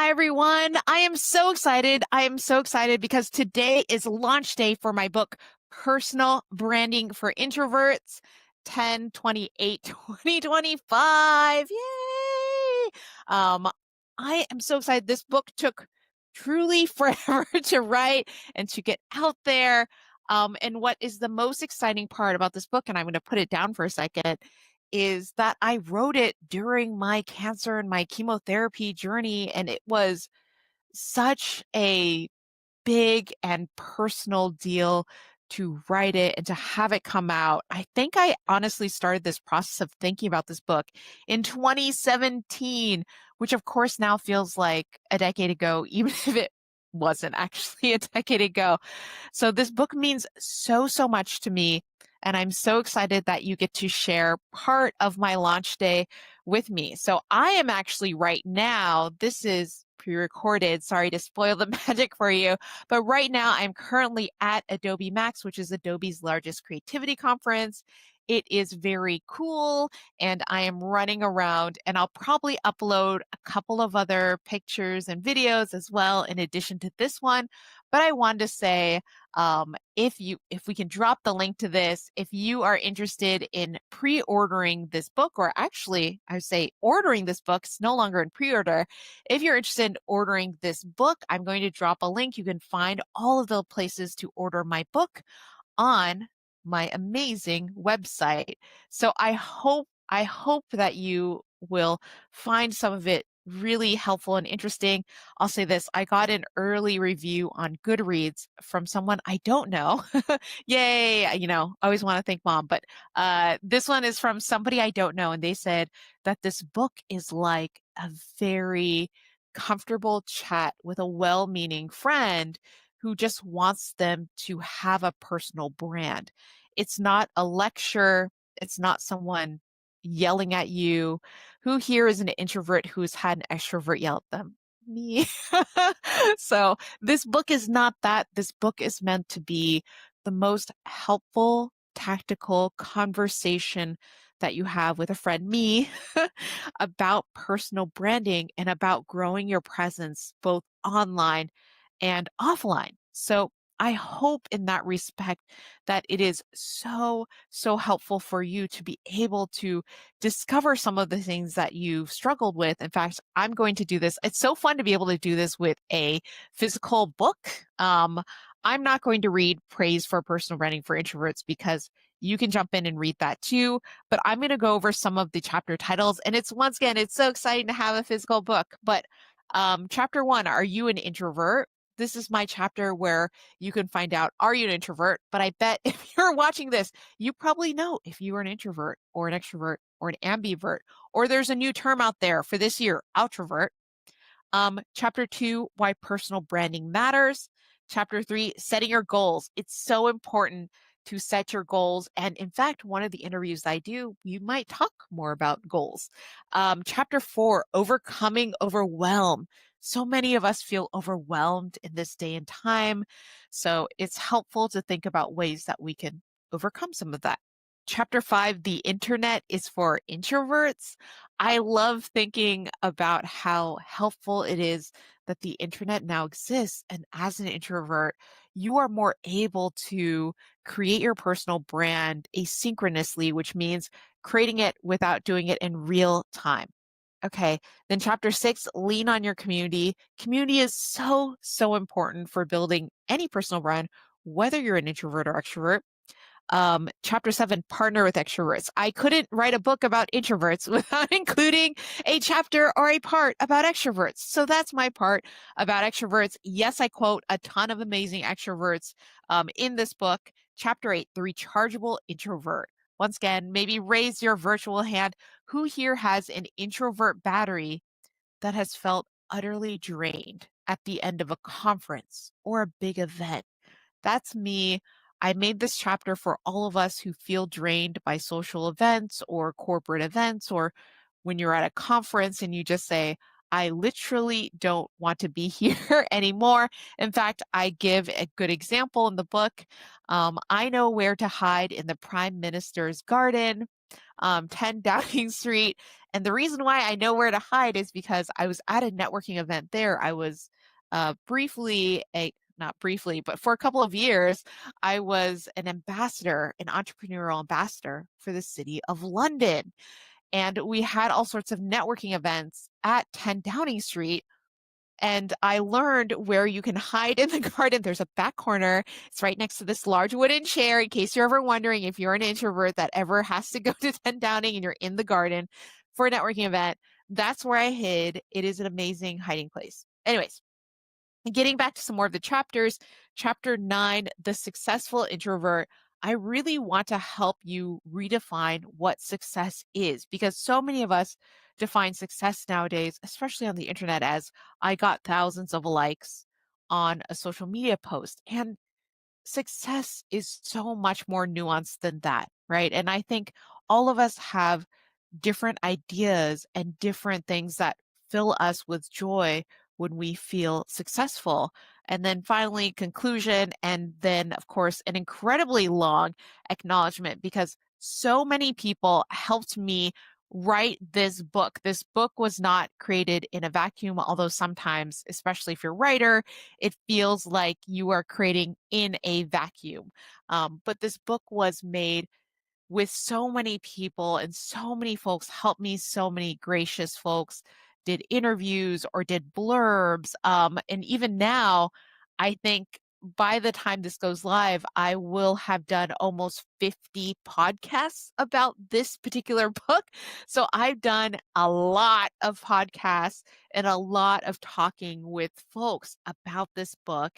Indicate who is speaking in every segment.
Speaker 1: Hi, everyone. I am so excited. I am so excited because today is launch day for my book, Personal Branding for Introverts, 10/28/2025. Yay! Um, I am so excited. This book took truly forever to write and to get out there. And what is the most exciting part about this book, and I'm going to put it down for a second, is that I wrote it during my cancer and my chemotherapy journey, and it was such a big and personal deal to write it and to have it come out. I think I honestly started this process of thinking about this book in 2017, which of course now feels like a decade ago, even if it wasn't actually a decade ago. So this book means so much to me. And I'm so excited that you get to share part of my launch day with me. So I am actually right now, this is pre-recorded. Sorry to spoil the magic for you. But right now I'm currently at Adobe Max, which is Adobe's largest creativity conference. It is very cool and I am running around, and I'll probably upload a couple of other pictures and videos as well in addition to this one. But I wanted to say, if we can drop the link to this, if you are interested in pre-ordering this book, or actually I would say ordering this book, it's no longer in pre-order. If you're interested in ordering this book, I'm going to drop a link. You can find all of the places to order my book on my amazing website. So I hope that you will find some of it really helpful and interesting. I'll say this, I got an early review on Goodreads from someone I don't know. Yay, I always want to thank mom, but this one is from somebody I don't know, and they said that this book is like a very comfortable chat with a well-meaning friend who just wants them to have a personal brand. It's not a lecture. It's not someone yelling at you. Who here is an introvert who's had an extrovert yell at them? Me. So this book is not that. This book is meant to be the most helpful, tactical conversation that you have with a friend, me, about personal branding and about growing your presence both online and offline. So I hope in that respect that it is so helpful for you to be able to discover some of the things that you've struggled with. In fact, I'm going to do this. It's so fun to be able to do this with a physical book. I'm not going to read Praise for Personal Branding for Introverts because you can jump in and read that too. But I'm going to go over some of the chapter titles. And once again, it's so exciting to have a physical book. But chapter 1, Are You an Introvert? This is my chapter where you can find out, are you an introvert? But I bet if you're watching this, you probably know if you are an introvert or an extrovert or an ambivert, or there's a new term out there for this year, outrovert. Chapter 2, Why Personal Branding Matters. Chapter 3, Setting Your Goals. It's so important to set your goals. And in fact, one of the interviews I do, you might talk more about goals. Chapter 4, Overcoming Overwhelm. So many of us feel overwhelmed in this day and time. So it's helpful to think about ways that we can overcome some of that. Chapter 5, The Internet is for Introverts. I love thinking about how helpful it is that the internet now exists. And as an introvert, you are more able to create your personal brand asynchronously, which means creating it without doing it in real time. Okay, then chapter 6, Lean on your community. Community is so important for building any personal brand, whether you're an introvert or extrovert. Chapter 7, Partner with Extroverts. I couldn't write a book about introverts without including a chapter or a part about extroverts. So that's my part about extroverts. Yes, I quote a ton of amazing extroverts in this book. Chapter 8, The Rechargeable Introvert. Once again, maybe raise your virtual hand. Who here has an introvert battery that has felt utterly drained at the end of a conference or a big event? That's me. I made this chapter for all of us who feel drained by social events or corporate events, or when you're at a conference and you just say, I literally don't want to be here anymore. In fact, I give a good example in the book. I know where to hide in the Prime Minister's garden. 10 Downing Street. And the reason why I know where to hide is because I was at a networking event there. I was not briefly, but for a couple of years, I was an ambassador, an entrepreneurial ambassador for the city of London. And we had all sorts of networking events at 10 Downing Street. And I learned where you can hide in the garden. There's a back corner. It's right next to this large wooden chair, in case you're ever wondering if you're an introvert that ever has to go to 10 Downing and you're in the garden for a networking event. That's where I hid. It is an amazing hiding place. Anyways, getting back to some more of the chapters, chapter 9, The Successful Introvert. I really want to help you redefine what success is, because so many of us define success nowadays, especially on the internet, as I got thousands of likes on a social media post. And success is so much more nuanced than that, right? And I think all of us have different ideas and different things that fill us with joy when we feel successful. And then finally, conclusion, and then, of course, an incredibly long acknowledgement, because so many people helped me write this book. This book was not created in a vacuum, although sometimes, especially if you're a writer, it feels like you are creating in a vacuum. But this book was made with so many people, and so many folks helped me. So many gracious folks did interviews or did blurbs. And even now, I think by the time this goes live, I will have done almost 50 podcasts about this particular book. So I've done a lot of podcasts and a lot of talking with folks about this book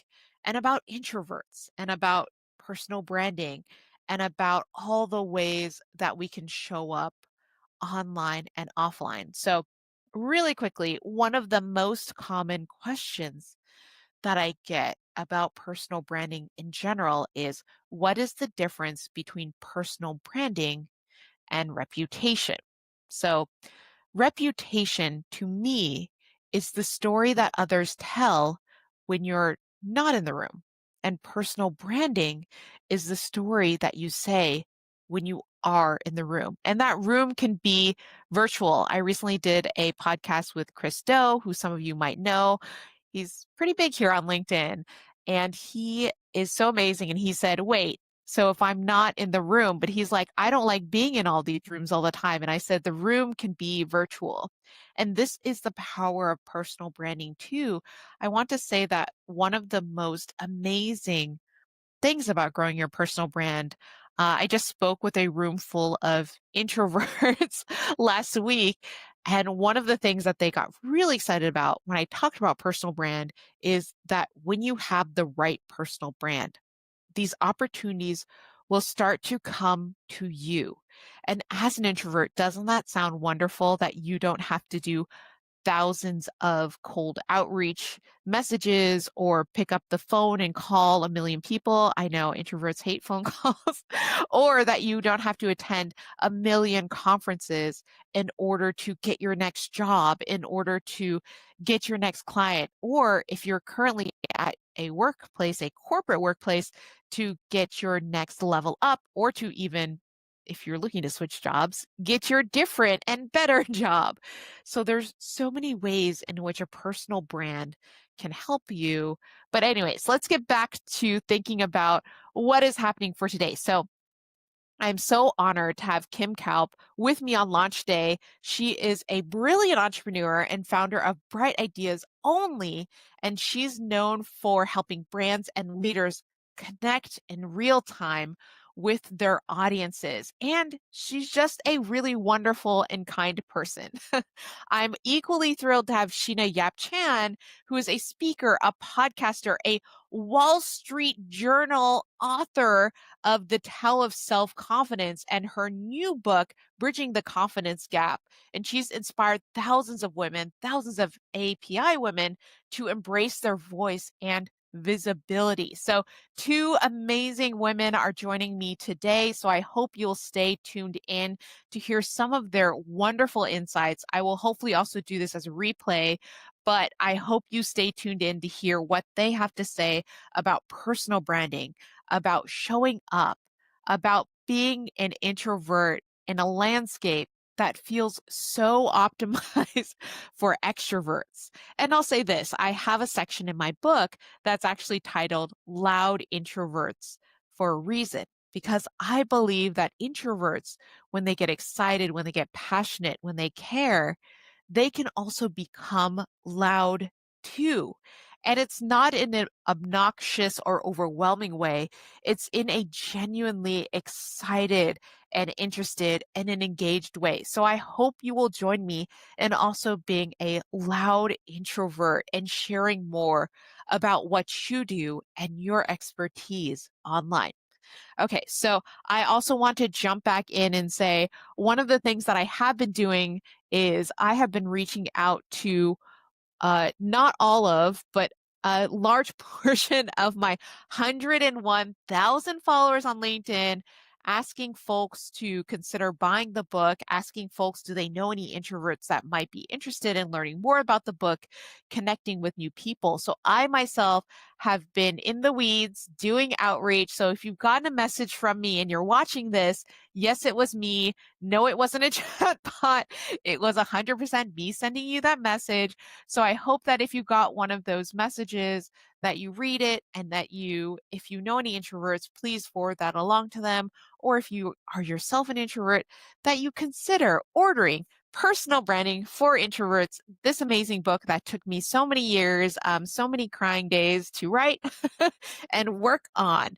Speaker 1: and about introverts and about personal branding and about all the ways that we can show up online and offline. So, really quickly, one of the most common questions that I get about personal branding in general is, what is the difference between personal branding and reputation? So, reputation to me is the story that others tell when you're not in the room. And personal branding is the story that you say when you are in the room. And that room can be virtual. I recently did a podcast with Chris Do, who some of you might know. He's pretty big here on LinkedIn, and he is so amazing. And he said, wait, so if I'm not in the room, but he's like, I don't like being in all these rooms all the time. And I said, the room can be virtual. And this is the power of personal branding too. I want to say that one of the most amazing things about growing your personal brand. I just spoke with a room full of introverts last week. And one of the things that they got really excited about when I talked about personal brand is that when you have the right personal brand, these opportunities will start to come to you. And as an introvert, doesn't that sound wonderful that you don't have to do thousands of cold outreach messages or pick up the phone and call a million people? I know introverts hate phone calls. Or that you don't have to attend a million conferences in order to get your next job, in order to get your next client, or if you're currently at a workplace, a corporate workplace, to get your next level up, or to even, if you're looking to switch jobs, get your different and better job. So there's so many ways in which a personal brand can help you. But anyways, let's get back to thinking about what is happening for today. So I'm so honored to have Kim Kaupe with me on launch day. She is a brilliant entrepreneur and founder of Bright Ideas Only, and she's known for helping brands and leaders connect in real time with their audiences. And she's just a really wonderful and kind person. I'm equally thrilled to have Sheena Yap Chan, who is a speaker, a podcaster, a Wall Street Journal author of The Tao of Self-Confidence and her new book, Bridging the Confidence Gap. And she's inspired thousands of women, thousands of API women to embrace their voice and visibility. So two amazing women are joining me today. So I hope you'll stay tuned in to hear some of their wonderful insights. I will hopefully also do this as a replay, but I hope you stay tuned in to hear what they have to say about personal branding, about showing up, about being an introvert in a landscape that feels so optimized for extroverts. And I'll say this, I have a section in my book that's actually titled Loud Introverts for a reason, because I believe that introverts, when they get excited, when they get passionate, when they care, they can also become loud too. And it's not in an obnoxious or overwhelming way. It's in a genuinely excited and interested and an engaged way. So I hope you will join me in also being a loud introvert and sharing more about what you do and your expertise online. Okay, so I also want to jump back in and say one of the things that I have been doing is I have been reaching out to not all of, but a large portion of my 101,000 followers on LinkedIn, asking folks to consider buying the book, asking folks, do they know any introverts that might be interested in learning more about the book, connecting with new people. So I myself have been in the weeds doing outreach. So if you've gotten a message from me and you're watching this, yes, it was me. No, it wasn't a chatbot. It was 100% me sending you that message. So I hope that if you got one of those messages, that you read it and that you, if you know any introverts, please forward that along to them. Or if you are yourself an introvert, that you consider ordering Personal Branding for Introverts, this amazing book that took me so many years, so many crying days to write and work on.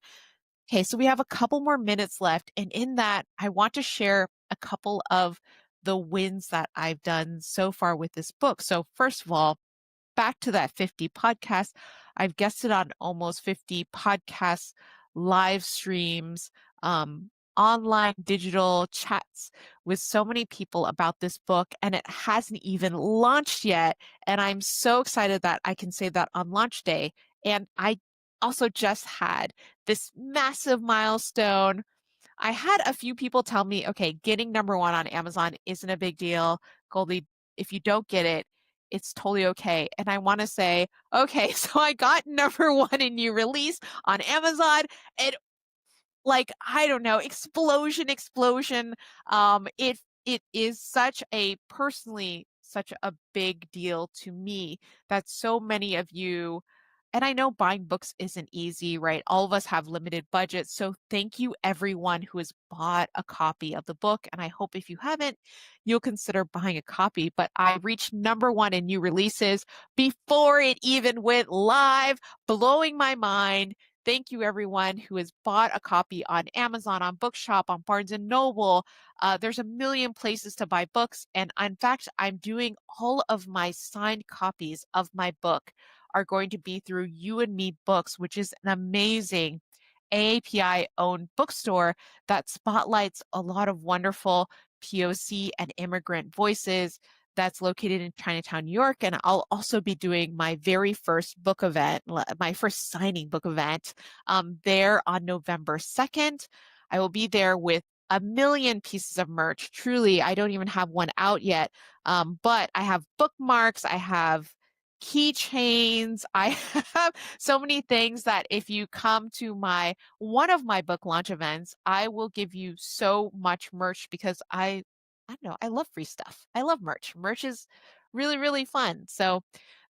Speaker 1: Okay, so we have a couple more minutes left. And in that, I want to share a couple of the wins that I've done so far with this book. So first of all, back to that 50 podcasts. I've guested on almost 50 podcasts, live streams, online digital chats with so many people about this book, and it hasn't even launched yet. And I'm so excited that I can say that on launch day. And I also just had this massive milestone. I had a few people tell me, okay, getting number one on Amazon isn't a big deal. Goldie, if you don't get it, it's totally okay. And I want to say, okay, so I got number one in new release on Amazon. And like, I don't know, explosion. It is such a personally such a big deal to me that so many of you, and I know buying books isn't easy, right? All of us have limited budgets. So thank you everyone who has bought a copy of the book. And I hope if you haven't, you'll consider buying a copy. But I reached number one in new releases before it even went live, blowing my mind. Thank you, everyone who has bought a copy on Amazon, on Bookshop, on Barnes and Noble. There's a million places to buy books. And in fact, I'm doing all of my signed copies of my book are going to be through You and Me Books, which is an amazing AAPI-owned bookstore that spotlights a lot of wonderful POC and immigrant voices that's located in Chinatown, New York. And I'll also be doing my very first book event, my first signing book event there on November 2nd. I will be there with a million pieces of merch. Truly, I don't even have one out yet, but I have bookmarks, I have keychains, I have so many things that if you come to one of my book launch events, I will give you so much merch because I don't know, I love free stuff. I love merch. Merch is really, really fun. So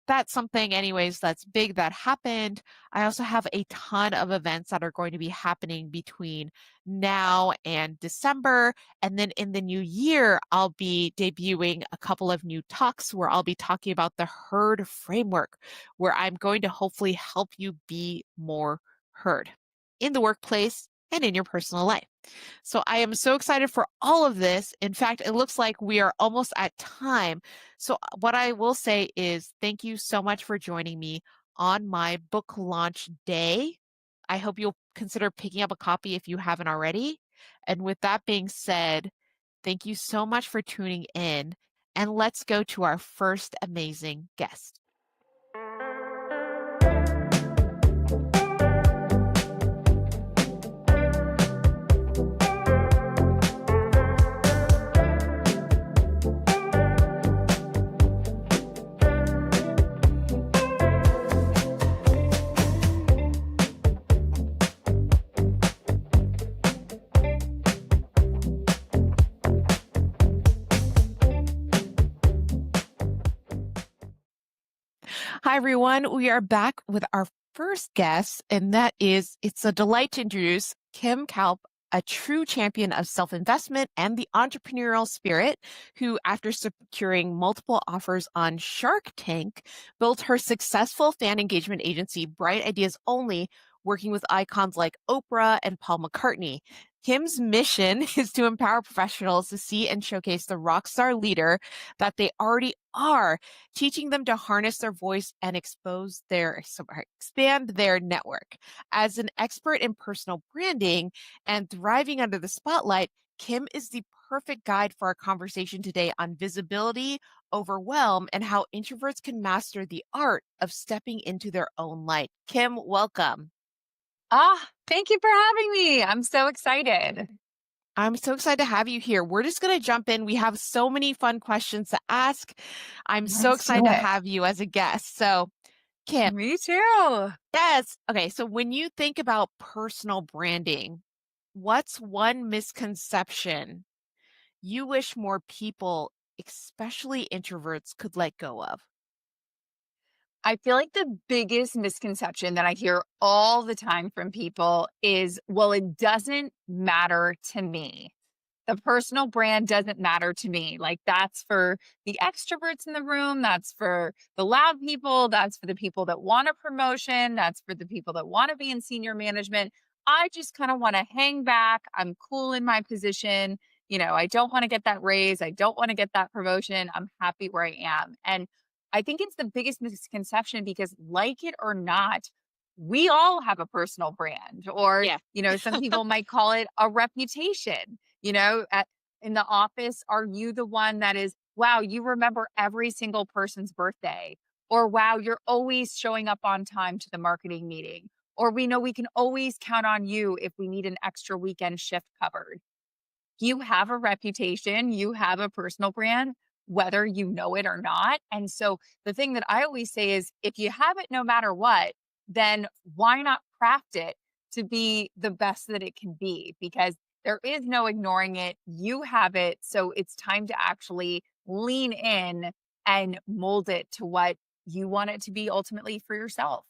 Speaker 1: that's something anyways that's big that happened. I also have a ton of events that are going to be happening between now and December. And then in the new year, I'll be debuting a couple of new talks where I'll be talking about the herd framework, where I'm going to hopefully help you be more heard in the workplace and in your personal life. So I am so excited for all of this. In fact, it looks like we are almost at time. So what I will say is thank you so much for joining me on my book launch day. I hope you'll consider picking up a copy if you haven't already. And with that being said, thank you so much for tuning in. And let's go to our first amazing guest. Hi, everyone. We are back with our first guest, and it's a delight to introduce Kim Kaupe, a true champion of self-investment and the entrepreneurial spirit, who, after securing multiple offers on Shark Tank, built her successful fan engagement agency, Bright Ideas Only, working with icons like Oprah and Paul McCartney. Kim's mission is to empower professionals to see and showcase the rock star leader that they already are, teaching them to harness their voice and expand their network. As an expert in personal branding and thriving under the spotlight, Kim is the perfect guide for our conversation today on visibility, overwhelm, and how introverts can master the art of stepping into their own light. Kim, welcome.
Speaker 2: Thank you for having me. I'm so excited.
Speaker 1: I'm so excited to have you here. We're just going to jump in. We have so many fun questions to ask. I'm so
Speaker 2: Let's do
Speaker 1: excited to
Speaker 2: it.
Speaker 1: have you as a guest. So, Kim,
Speaker 2: Me too.
Speaker 1: yes. Okay. So, when you think about personal branding, what's one misconception you wish more people, especially introverts, could let go of?
Speaker 2: I feel like the biggest misconception that I hear all the time from people is, well, it doesn't matter to me. The personal brand doesn't matter to me. Like, that's for the extroverts in the room. That's for the loud people. That's for the people that want a promotion. That's for the people that want to be in senior management. I just kind of want to hang back. I'm cool in my position. I don't want to get that raise. I don't want to get that promotion. I'm happy where I am. And I think it's the biggest misconception because, like it or not, we all have a personal brand, or,
Speaker 1: Yeah.
Speaker 2: some people might call it a reputation. In the office, are you the one that is, wow, you remember every single person's birthday? Or wow, you're always showing up on time to the marketing meeting. Or we know we can always count on you if we need an extra weekend shift covered. You have a reputation, you have a personal brand, whether you know it or not. And so the thing that I always say is, if you have it no matter what, then why not craft it to be the best that it can be? Because there is no ignoring it. You have it. So it's time to actually lean in and mold it to what you want it to be ultimately for yourself.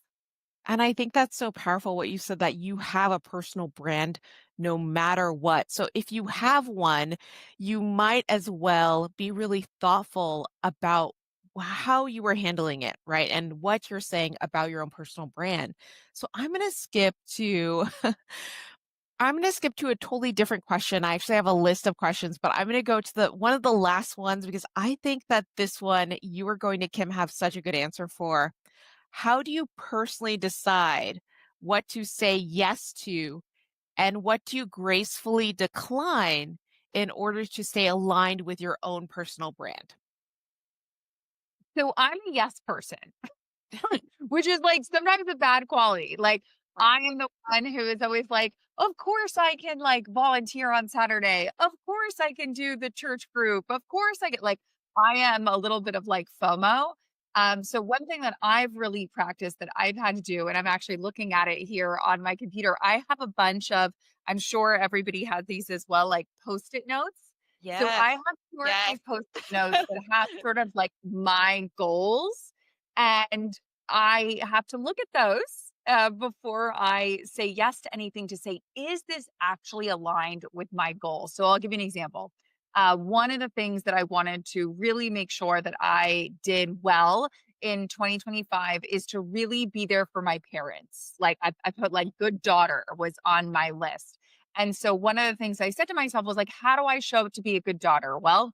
Speaker 1: And I think that's so powerful what you said, that you have a personal brand no matter what. So if you have one, you might as well be really thoughtful about how you were handling it, right? And what you're saying about your own personal brand. So I'm going to skip to a totally different question. I actually have a list of questions, but I'm going to go to the one of the last ones because I think that this one you are going to, Kim, have such a good answer for. How do you personally decide what to say yes to and what do you gracefully decline in order to stay aligned with your own personal brand?
Speaker 2: So I'm a yes person. Which is, like, sometimes a bad quality. Like,
Speaker 1: Right.
Speaker 2: I am the one who is always like, "Of course I can, like, volunteer on Saturday. Of course I can do the church group. Of course I get," like, I am a little bit of, like, FOMO. So one thing that I've really practiced that I've had to do, and I'm actually looking at it here on my computer, I have a bunch of, I'm sure everybody has these as well, like, Post-it notes. So
Speaker 1: Yes.
Speaker 2: I have 2 or
Speaker 1: Yes.
Speaker 2: 3 Post-it notes that have sort of, like, my goals, and I have to look at those before I say yes to anything, to say, is this actually aligned with my goal? So I'll give you an example. One of the things that I wanted to really make sure that I did well in 2025 is to really be there for my parents. Like, I put, like, good daughter was on my list. And so one of the things I said to myself was, like, how do I show up to be a good daughter? Well,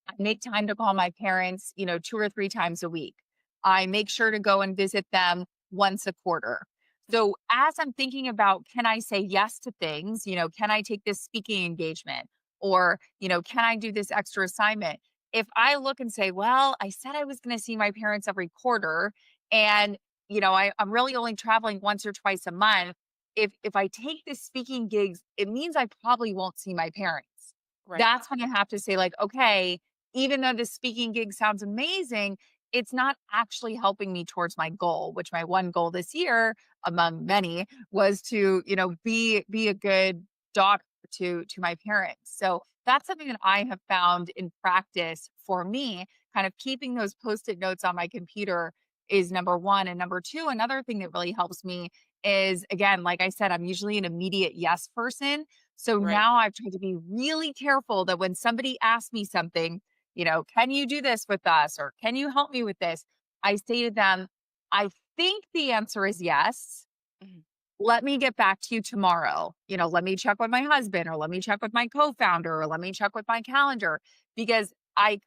Speaker 2: I make time to call my parents, 2 or 3 times a week. I make sure to go and visit them once a quarter. So as I'm thinking about, can I say yes to things? Can I take this speaking engagement? Or, can I do this extra assignment? If I look and say, well, I said I was going to see my parents every quarter, and I'm really only traveling once or twice a month. If I take this speaking gigs, it means I probably won't see my parents.
Speaker 1: Right.
Speaker 2: That's when I have to say, like, okay, even though the speaking gig sounds amazing, it's not actually helping me towards my goal, which my one goal this year, among many, was to, be a good daughter to my parents. So that's something that I have found in practice for me, kind of keeping those post-it notes on my computer is number one. And number two, another thing that really helps me is, again, like I said, I'm usually an immediate yes person. So
Speaker 1: Right.
Speaker 2: now I've tried to be really careful that when somebody asks me something, can you do this with us? Or can you help me with this? I say to them, I think the answer is yes.
Speaker 1: Mhm.
Speaker 2: Let me get back to you tomorrow. Let me check with my husband, or let me check with my co-founder, or let me check with my calendar, because I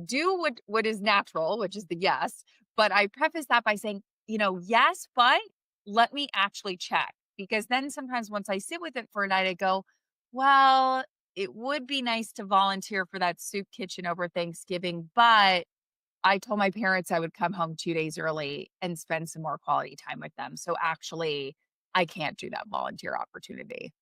Speaker 2: do what is natural, which is the yes, but I preface that by saying, yes, but let me actually check, because then sometimes once I sit with it for a night, I go, well, it would be nice to volunteer for that soup kitchen over Thanksgiving, but I told my parents I would come home 2 days early and spend some more quality time with them. So actually, I can't do that volunteer opportunity.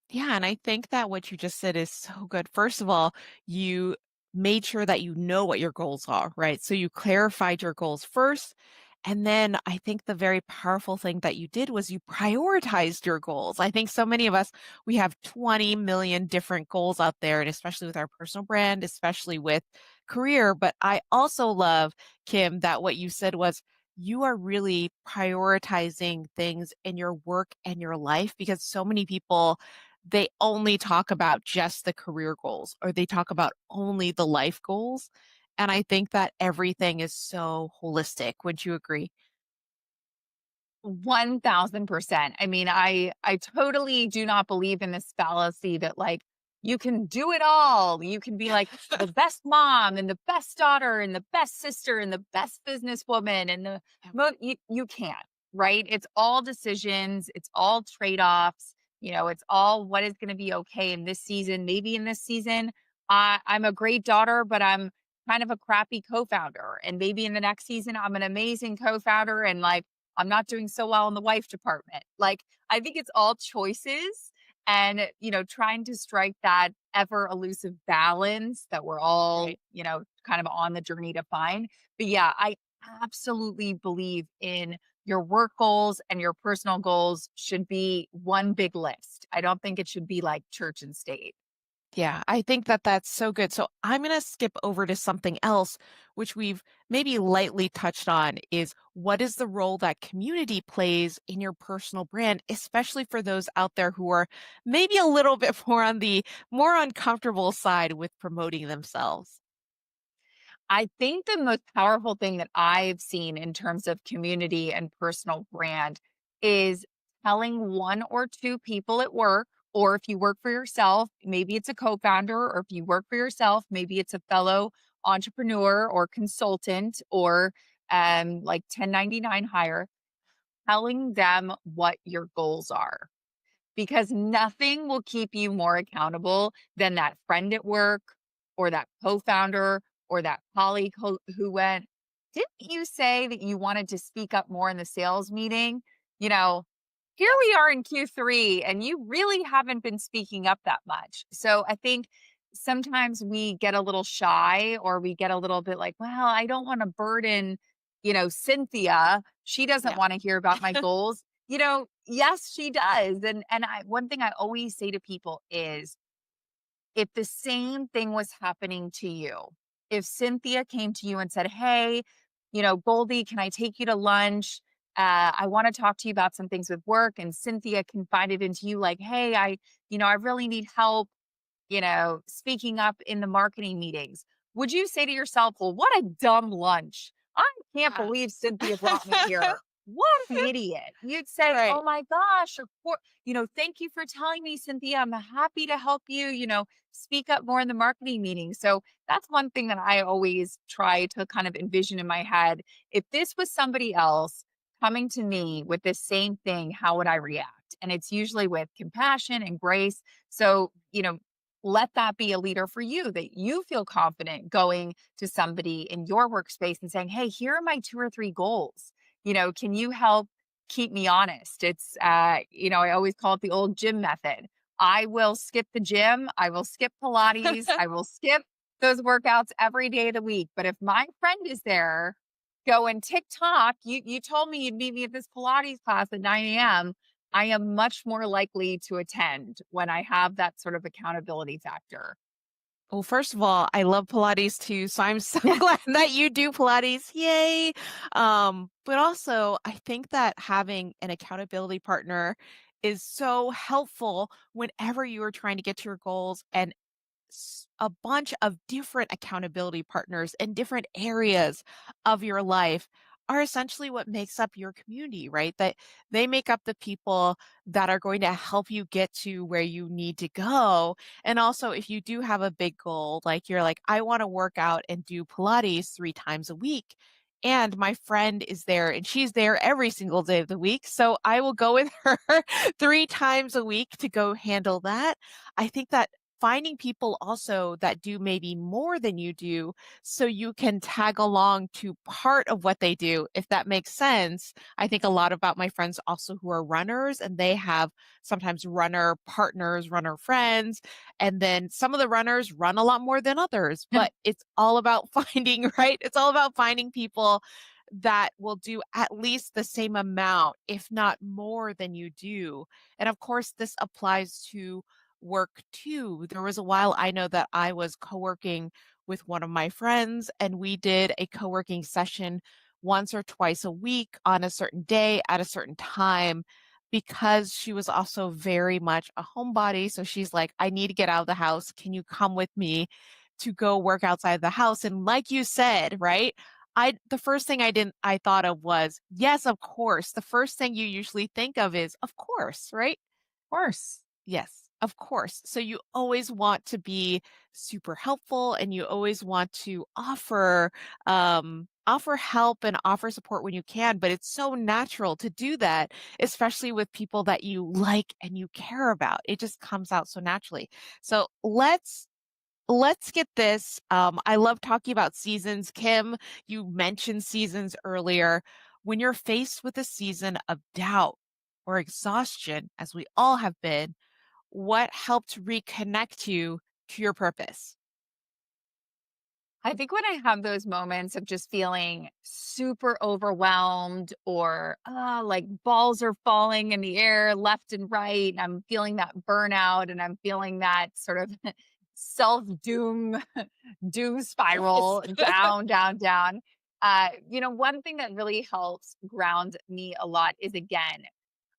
Speaker 1: Yeah, and I think that what you just said is so good. First of all, you made sure that you know what your goals are, right? So you clarified your goals first. And then I think the very powerful thing that you did was you prioritized your goals. I think so many of us, we have 20 million different goals out there, and especially with our personal brand, especially with career. But I also love, Kim, that what you said was you are really prioritizing things in your work and your life because so many people they only talk about just the career goals or they talk about only the life goals. And I think that everything is so holistic. Would you agree?
Speaker 2: 1000%. I mean, I totally do not believe in this fallacy that, like, you can do it all. You can be like the best mom and the best daughter and the best sister and the best businesswoman and you can't, right? It's all decisions, it's all trade-offs, it's all what is going to be okay in this season. Maybe in this season, I'm a great daughter, but I'm kind of a crappy co-founder. And maybe in the next season, I'm an amazing co-founder and, like, I'm not doing so well in the wife department. Like, I think it's all choices and, trying to strike that ever elusive balance that we're all,
Speaker 1: Right.
Speaker 2: kind of on the journey to find. But yeah, I absolutely believe in your work goals and your personal goals should be one big list. I don't think it should be like church and state.
Speaker 1: Yeah, I think that that's so good. So I'm going to skip over to something else, which we've maybe lightly touched on is what is the role that community plays in your personal brand, especially for those out there who are maybe a little bit more on the more uncomfortable side with promoting themselves.
Speaker 2: I think the most powerful thing that I've seen in terms of community and personal brand is telling one or two people at work, or if you work for yourself, maybe it's a co founder, or if you work for yourself, maybe it's a fellow entrepreneur or consultant or like 1099 hire, telling them what your goals are, because nothing will keep you more accountable than that friend at work or that co-founder or that colleague who went, didn't you say that you wanted to speak up more in the sales meeting? You know, Here we are in Q3 and you really haven't been speaking up that much. So I think sometimes we get a little shy or we get a little bit like, well, I don't want to burden, Cynthia. She doesn't
Speaker 1: Yeah.
Speaker 2: want to hear about my goals. Yes, she does. And one thing I always say to people is, if the same thing was happening to you, if Cynthia came to you and said, "Hey, Goldie, can I take you to lunch? I want to talk to you about some things with work." And Cynthia confided into you, like, "Hey, I really need help, speaking up in the marketing meetings." Would you say to yourself, well, what a dumb lunch? I can't
Speaker 1: Yeah.
Speaker 2: believe Cynthia brought me here. What an idiot. You'd say, oh
Speaker 1: Right.
Speaker 2: my gosh, of course, thank you for telling me, Cynthia. I'm happy to help you, speak up more in the marketing meeting. So that's one thing that I always try to kind of envision in my head. If this was somebody else coming to me with this same thing, how would I react? And it's usually with compassion and grace. So, let that be a leader for you, that you feel confident going to somebody in your workspace and saying, hey, here are my two or three goals. Can you help keep me honest? It's, I always call it the old gym method. I will skip the gym. I will skip Pilates. I will skip those workouts every day of the week. But if my friend is there going TikTok, you told me you'd meet me at this Pilates class at 9 a.m. I am much more likely to attend when I have that sort of accountability factor.
Speaker 1: Well, first of all, I love Pilates too, so I'm so glad that you do Pilates. Yay. But also I think that having an accountability partner is so helpful whenever you are trying to get to your goals, and a bunch of different accountability partners in different areas of your life are essentially what makes up your community, right? That they make up the people that are going to help you get to where you need to go. And also, if you do have a big goal, like you're like, I want to work out and do Pilates 3 times a week. And my friend is there and she's there every single day of the week. So I will go with her 3 times a week to go handle that. I think that finding people also that do maybe more than you do so you can tag along to part of what they do, if that makes sense. I think a lot about my friends also who are runners, and they have sometimes runner partners, runner friends, and then some of the runners run a lot more than others, but it's all about finding, right? It's all about finding people that will do at least the same amount, if not more than you do. And of course, this applies to work too. There was a while I know that I was co-working with one of my friends, and we did a co-working session once or twice a week on a certain day at a certain time, because she was also very much a homebody. So she's like, I need to get out of the house. Can you come with me to go work outside the house? And like you said, right? The first thing I thought of was, yes, of course. The first thing you usually think of is, of course, right?
Speaker 2: Of course.
Speaker 1: Yes, of course. So you always want to be super helpful, and you always want to offer help and offer support when you can, but it's so natural to do that, especially with people that you like and you care about. It just comes out so naturally. So let's get this. I love talking about seasons. Kim, you mentioned seasons earlier. When you're faced with a season of doubt or exhaustion, as we all have been, what helped reconnect you to your purpose?
Speaker 2: I think when I have those moments of just feeling super overwhelmed or like balls are falling in the air left and right, and I'm feeling that burnout and I'm feeling that sort of self doom
Speaker 1: Yes.
Speaker 2: spiral down, down, down. One thing that really helps ground me a lot is again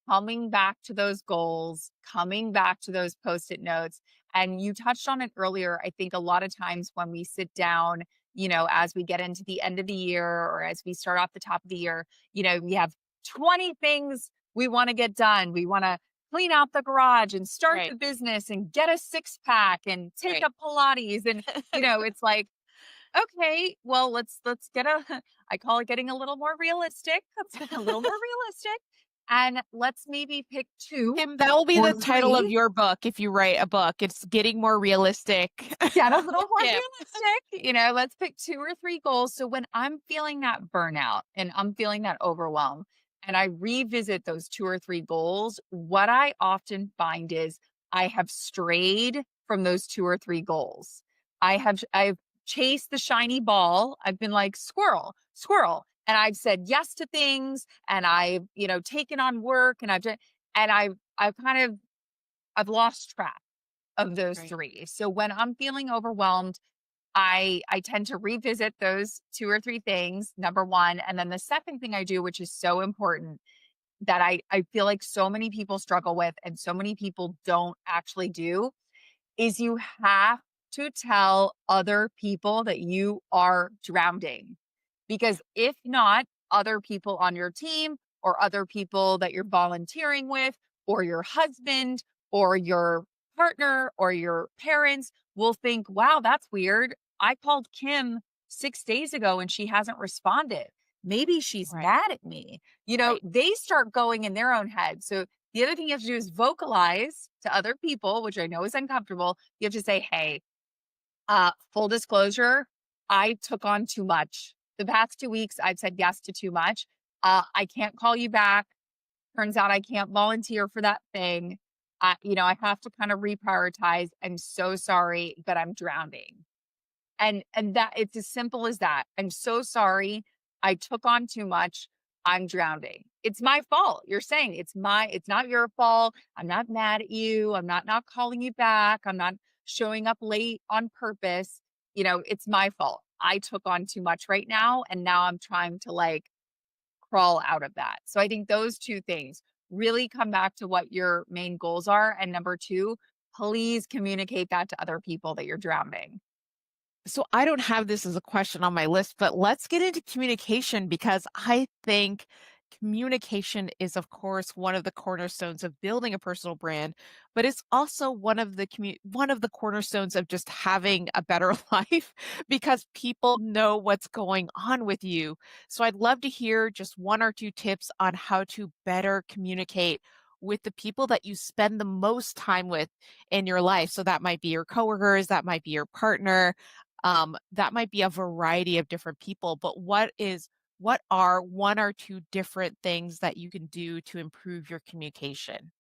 Speaker 2: coming back to those goals, coming back to those post-it notes. And you touched on it earlier. I think a lot of times when we sit down, as we get into the end of the year or as we start off the top of the year, we have 20 things we want to get done. We want to clean out the garage and start
Speaker 1: Right,
Speaker 2: the business and get a six pack and take
Speaker 1: right.
Speaker 2: up Pilates. And, it's like, okay, well, let's get a I call it getting a little more realistic. Let's get a little more realistic. And let's maybe pick 2
Speaker 1: Kim, that will be
Speaker 2: or
Speaker 1: the title of
Speaker 2: 3,
Speaker 1: your book if you write a book. It's getting more realistic
Speaker 2: get a little
Speaker 1: with
Speaker 2: more
Speaker 1: Kim.
Speaker 2: realistic. Let's pick 2 or 3 goals. So when I'm feeling that burnout and I'm feeling that overwhelm and I revisit those 2 or 3 goals, what I often find is I have strayed from those 2 or 3 goals. I've chased the shiny ball. I've been like squirrel, squirrel. And I've said yes to things and I've, taken on work and I've kind of I've lost track of those
Speaker 1: Right.
Speaker 2: 3. So when I'm feeling overwhelmed, I tend to revisit those 2 or 3 things, number 1, and then the second thing I do, which is so important that I feel like so many people struggle with and so many people don't actually do, is you have to tell other people that you are drowning.
Speaker 1: Yeah.
Speaker 2: Because if not, other people on your team or other people that you're volunteering with, or your husband, or your partner, or your parents will think, wow, that's weird. I called Kim 6 days ago and she hasn't responded. Maybe she's
Speaker 1: Right.
Speaker 2: mad at me.
Speaker 1: Right.
Speaker 2: They start going in their own head. So the other thing you have to do is vocalize to other people, which I know is uncomfortable. You have to say, hey, full disclosure, I took on too much. The past 2 weeks, I've said yes to too much. I can't call you back. Turns out I can't volunteer for that thing. I have to kind of reprioritize. I'm so sorry, but I'm drowning. And that it's as simple as that. I'm so sorry. I took on too much. I'm drowning. It's my fault. You're saying it's not your fault. I'm not mad at you. I'm not calling you back. I'm not showing up late on purpose, it's my fault. I took on too much right now, and now I'm trying to like crawl out of that. So I think those two things really come back to what your main goals are. And number two, please communicate that to other people that you're drowning.
Speaker 1: So I don't have this as a question on my list, but let's get into communication because I think communication is, of course, one of the cornerstones of building a personal brand, but it's also one of the cornerstones of just having a better life because people know what's going on with you. So I'd love to hear just one or two tips on how to better communicate with the people that you spend the most time with in your life. So that might be your coworkers, that might be your partner, that might be a variety of different people, but what are one or two different things that you can do to improve your communication?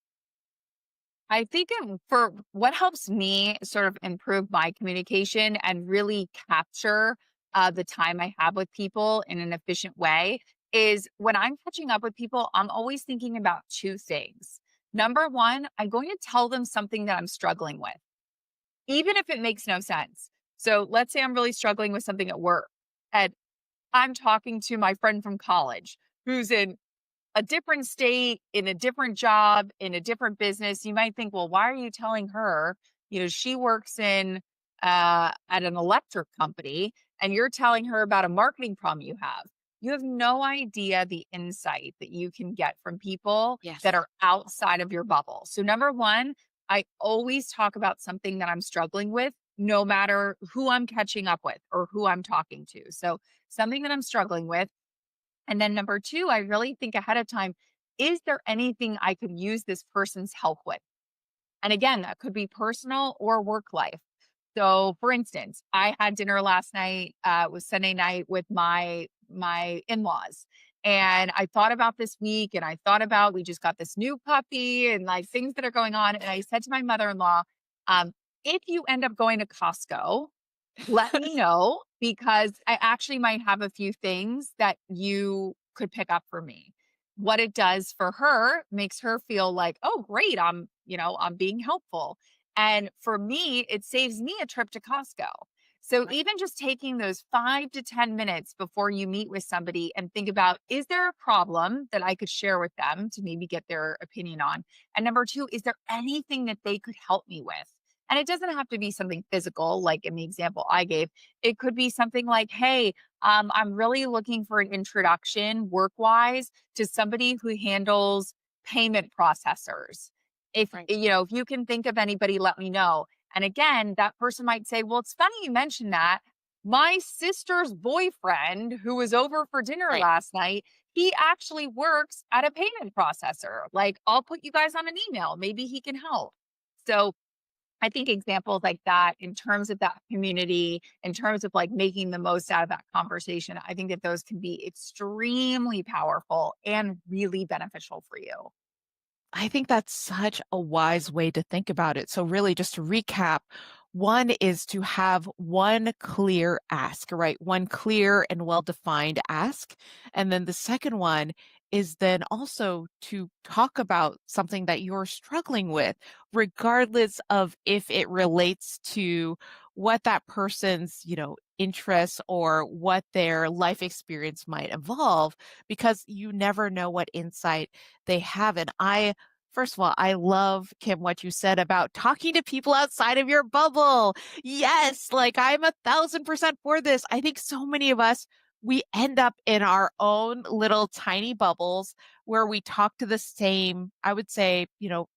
Speaker 2: I think for what helps me sort of improve my communication and really capture the time I have with people in an efficient way is when I'm catching up with people, I'm always thinking about two things. Number one, I'm going to tell them something that I'm struggling with, even if it makes no sense. So let's say I'm really struggling with something at work and I'm talking to my friend from college who's in a different state, in a different job, in a different business. You might think, well, why are you telling her? She works in at an electric company, and you're telling her about a marketing problem you have. You have no idea the insight that you can get from people that
Speaker 1: Yes.
Speaker 2: are outside of your bubble. So, number one, I always talk about something that I'm struggling with, no matter who I'm catching up with or who I'm talking to. So, something that I'm struggling with. And then number two, I really think ahead of time, is there anything I could use this person's help with? And again, that could be personal or work life. So for instance, I had dinner last night, it was Sunday night with my in-laws. And I thought about this week and I thought about we just got this new puppy and like things that are going on. And I said to my mother-in-law, if you end up going to Costco, let me know because I actually might have a few things that you could pick up for me. What it does for her makes her feel like, "Oh, great, I'm being helpful." And for me, it saves me a trip to Costco. So
Speaker 1: Right.
Speaker 2: even just taking those 5 to 10 minutes before you meet with somebody and think about, is there a problem that I could share with them to maybe get their opinion on? And number 2, is there anything that they could help me with? And it doesn't have to be something physical, like in the example I gave. It could be something like, hey, I'm really looking for an introduction work wise to somebody who handles payment processors.
Speaker 1: Right.
Speaker 2: If you can think of anybody, let me know. And again, that person might say, well, it's funny you mentioned that. My sister's boyfriend, who was over for dinner
Speaker 1: Right.
Speaker 2: last night, he actually works at a payment processor. Like, I'll put you guys on an email. Maybe he can help. So I think examples like that in terms of that community, in terms of like making the most out of that conversation, I think that those can be extremely powerful and really beneficial for you.
Speaker 1: I think that's such a wise way to think about it. So, really, just to recap, one is to have one clear ask, right? One clear and well defined ask. And then the second one is then also to talk about something that you're struggling with, regardless of if it relates to what that person's, interests or what their life experience might evolve, because you never know what insight they have. And first of all, I love, Kim, what you said about talking to people outside of your bubble. Yes, like I'm 1,000% for this. I think so many of us, we end up in our own little tiny bubbles where we talk to the same, I would say,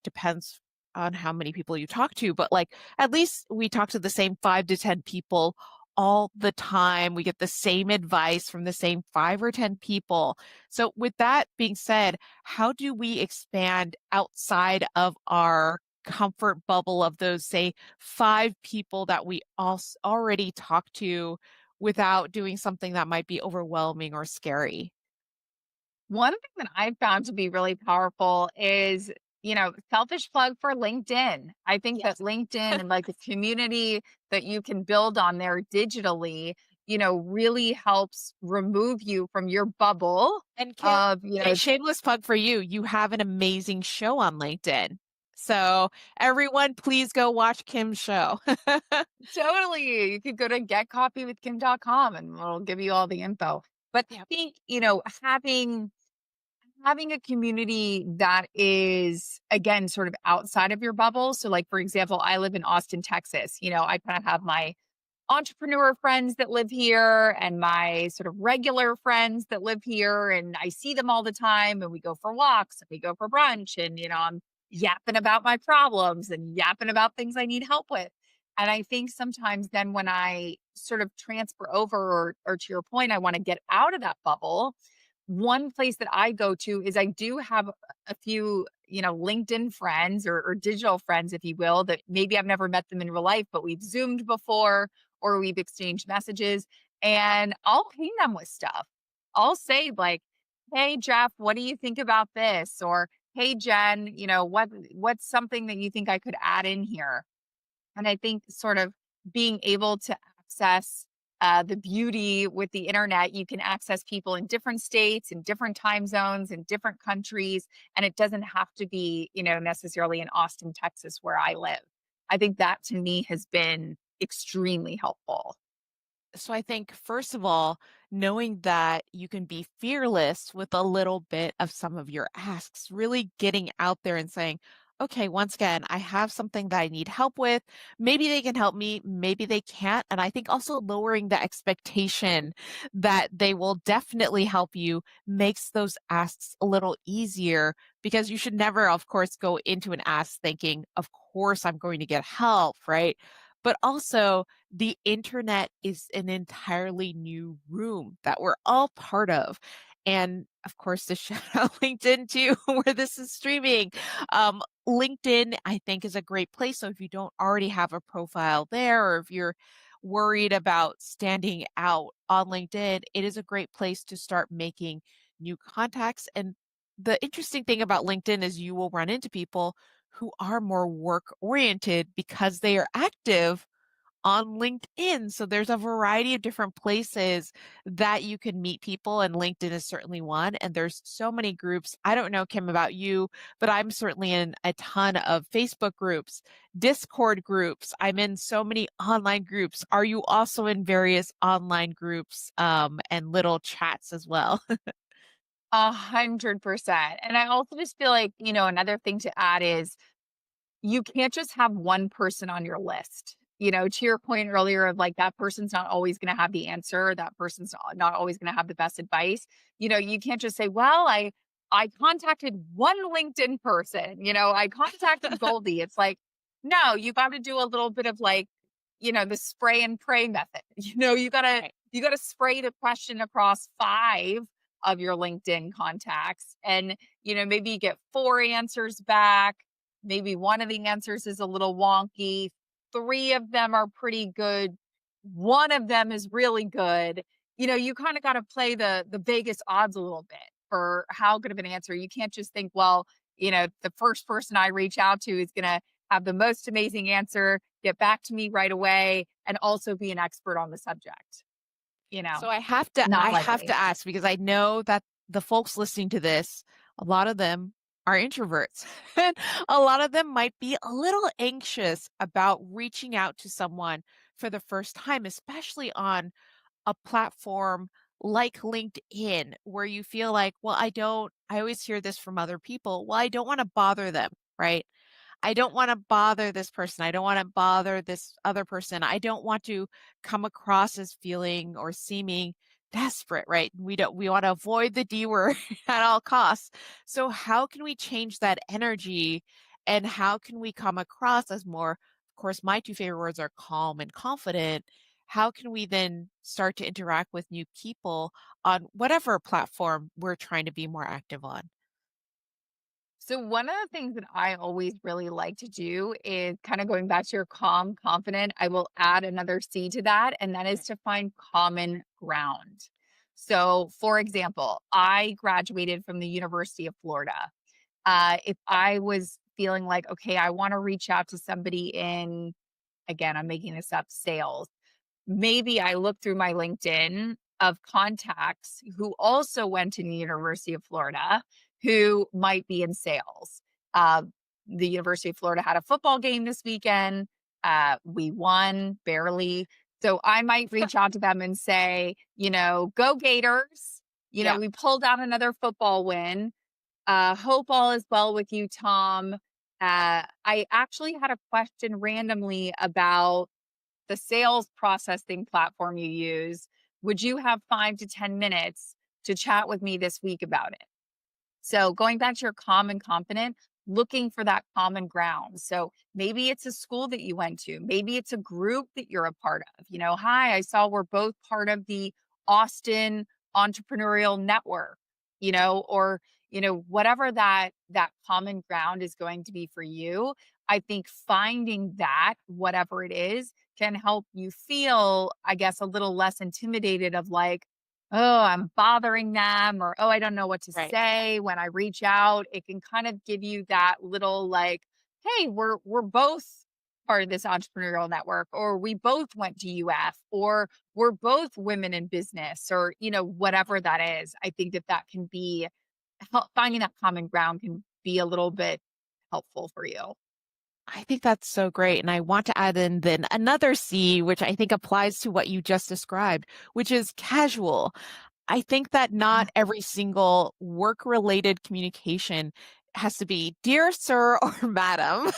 Speaker 1: depends on how many people you talk to, but like at least we talk to the same 5 to 10 people all the time. We get the same advice from the same 5 or 10 people. So, with that being said, how do we expand outside of our comfort bubble of those, say, 5 people that we already talk to without doing something that might be overwhelming or scary?
Speaker 2: One thing that I've found to be really powerful is, selfish plug for LinkedIn. I think that
Speaker 1: Yes.
Speaker 2: LinkedIn and like the community that you can build on there digitally, really helps remove you from your bubble
Speaker 1: And Kim,
Speaker 2: of,
Speaker 1: a shameless plug for you. You have an amazing show on LinkedIn. So everyone, please go watch Kim's show.
Speaker 2: Totally. You could go to getcoffeewithkim.com and it'll give you all the info. But I
Speaker 1: Yep.
Speaker 2: think, having a community that is, again, sort of outside of your bubble. So, like, for example, I live in Austin, Texas. I kind of have my entrepreneur friends that live here and my sort of regular friends that live here. And I see them all the time and we go for walks and we go for brunch. And, I'm yapping about my problems and yapping about things I need help with. And I think sometimes then when I sort of transfer over, or to your point, I want to get out of that bubble, one place that I go to is I do have a few, LinkedIn friends or digital friends, if you will, that maybe I've never met them in real life, but we've Zoomed before or we've exchanged messages, and I'll ping them with stuff. I'll say, like, "Hey Jeff, what do you think about this?" Or, "Hey Jen, what's something that you think I could add in here?" And I think sort of being able to access the beauty with the internet, you can access people in different states, in different time zones, in different countries. And it doesn't have to be, necessarily in Austin, Texas, where I live. I think that to me has been extremely helpful.
Speaker 1: So I think, first of all, knowing that you can be fearless with a little bit of some of your asks, really getting out there and saying, okay, once again, I have something that I need help with. Maybe they can help me, maybe they can't. And I think also lowering the expectation that they will definitely help you makes those asks a little easier, because you should never, of course, go into an ask thinking, of course, I'm going to get help, right? But also, the internet is an entirely new room that we're all part of. And of course, the shout out LinkedIn too, where this is streaming. LinkedIn, I think, is a great place. So if you don't already have a profile there, or if you're worried about standing out on LinkedIn, it is a great place to start making new contacts. And the interesting thing about LinkedIn is you will run into people who are more work oriented because they are active on LinkedIn. So there's a variety of different places that you can meet people, and LinkedIn is certainly one. And there's so many groups. I don't know, Kim, about you, but I'm certainly in a ton of Facebook groups, Discord groups. I'm in so many online groups. Are you also in various online groups and little chats as well?
Speaker 2: 100%. And I also just feel like, another thing to add is you can't just have one person on your list. To your point earlier of, like, that person's not always going to have the answer, that person's not always going to have the best advice. You can't just say, "Well, I contacted one LinkedIn person, I contacted Goldie." It's like, no, you got to do a little bit of, like, the spray and pray method.
Speaker 1: Right.
Speaker 2: You got to spray the question across 5 of your LinkedIn contacts, and maybe you get 4 answers back. Maybe one of the answers is a little wonky. 3 of them are pretty good. One of them is really good. You kind of got to play the Vegas odds a little bit for how good of an answer. You can't just think, well, the first person I reach out to is going to have the most amazing answer, get back to me right away, and also be an expert on the subject.
Speaker 1: So I
Speaker 2: Not
Speaker 1: have to
Speaker 2: likely.
Speaker 1: ask, because I know that the folks listening to this, a lot of them are introverts. And a lot of them might be a little anxious about reaching out to someone for the first time, especially on a platform like LinkedIn, where you feel like, well, I always hear this from other people. Well, I don't want to bother them, right? I don't want to bother this person. I don't want to bother this other person. I don't want to come across as feeling or seeming desperate, right? We want to avoid the D word at all costs. So how can we change that energy, and how can we come across as more, of course, my two favorite words are calm and confident. How can we then start to interact with new people on whatever platform we're trying to be more active on?
Speaker 2: So one of the things that I always really like to do is kind of going back to your calm, confident. I will add another C to that, and that is to find common ground. So, for example, I graduated from the University of Florida. If I was feeling like, okay, I want to reach out to somebody in, again, I'm making this up, sales, maybe I look through my LinkedIn of contacts who also went to the University of Florida who might be in sales. Uh, the University of Florida had a football game this weekend. We won barely. So I might reach out to them and say, go Gators.
Speaker 1: Yeah.
Speaker 2: We pulled out another football win. Hope all is well with you, Tom. I actually had a question randomly about the sales processing platform you use. Would you have 5 to 10 minutes to chat with me this week about it? So going back to your calm and confident, looking for that common ground. So maybe it's a school that you went to, maybe it's a group that you're a part of. Hi, I saw we're both part of the Austin Entrepreneurial Network, or whatever that common ground is going to be for you. I think finding that, whatever it is, can help you feel, I guess, a little less intimidated of like, oh, I'm bothering them, or, oh, I don't know what to
Speaker 1: Right.
Speaker 2: say when I reach out. It can kind of give you that little like, hey, we're both part of this entrepreneurial network, or we both went to UF, or we're both women in business, or whatever that is. I think that can be finding that common ground can be a little bit helpful for you.
Speaker 1: I think that's so great. And I want to add in then another C, which I think applies to what you just described, which is casual. I think that not every single work related communication has to be dear sir or madam.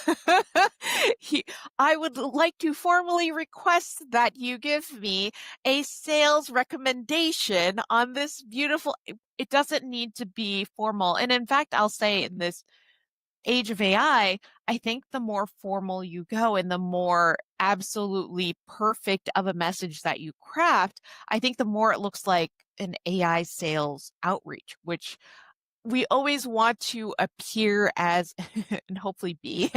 Speaker 1: He- I would like to formally request that you give me a sales recommendation on this beautiful. It doesn't need to be formal. And in fact, I'll say in this age of I think the more formal you go and the more absolutely perfect of a message that you craft, I think the more it looks like an AI sales outreach, which we always want to appear as and hopefully be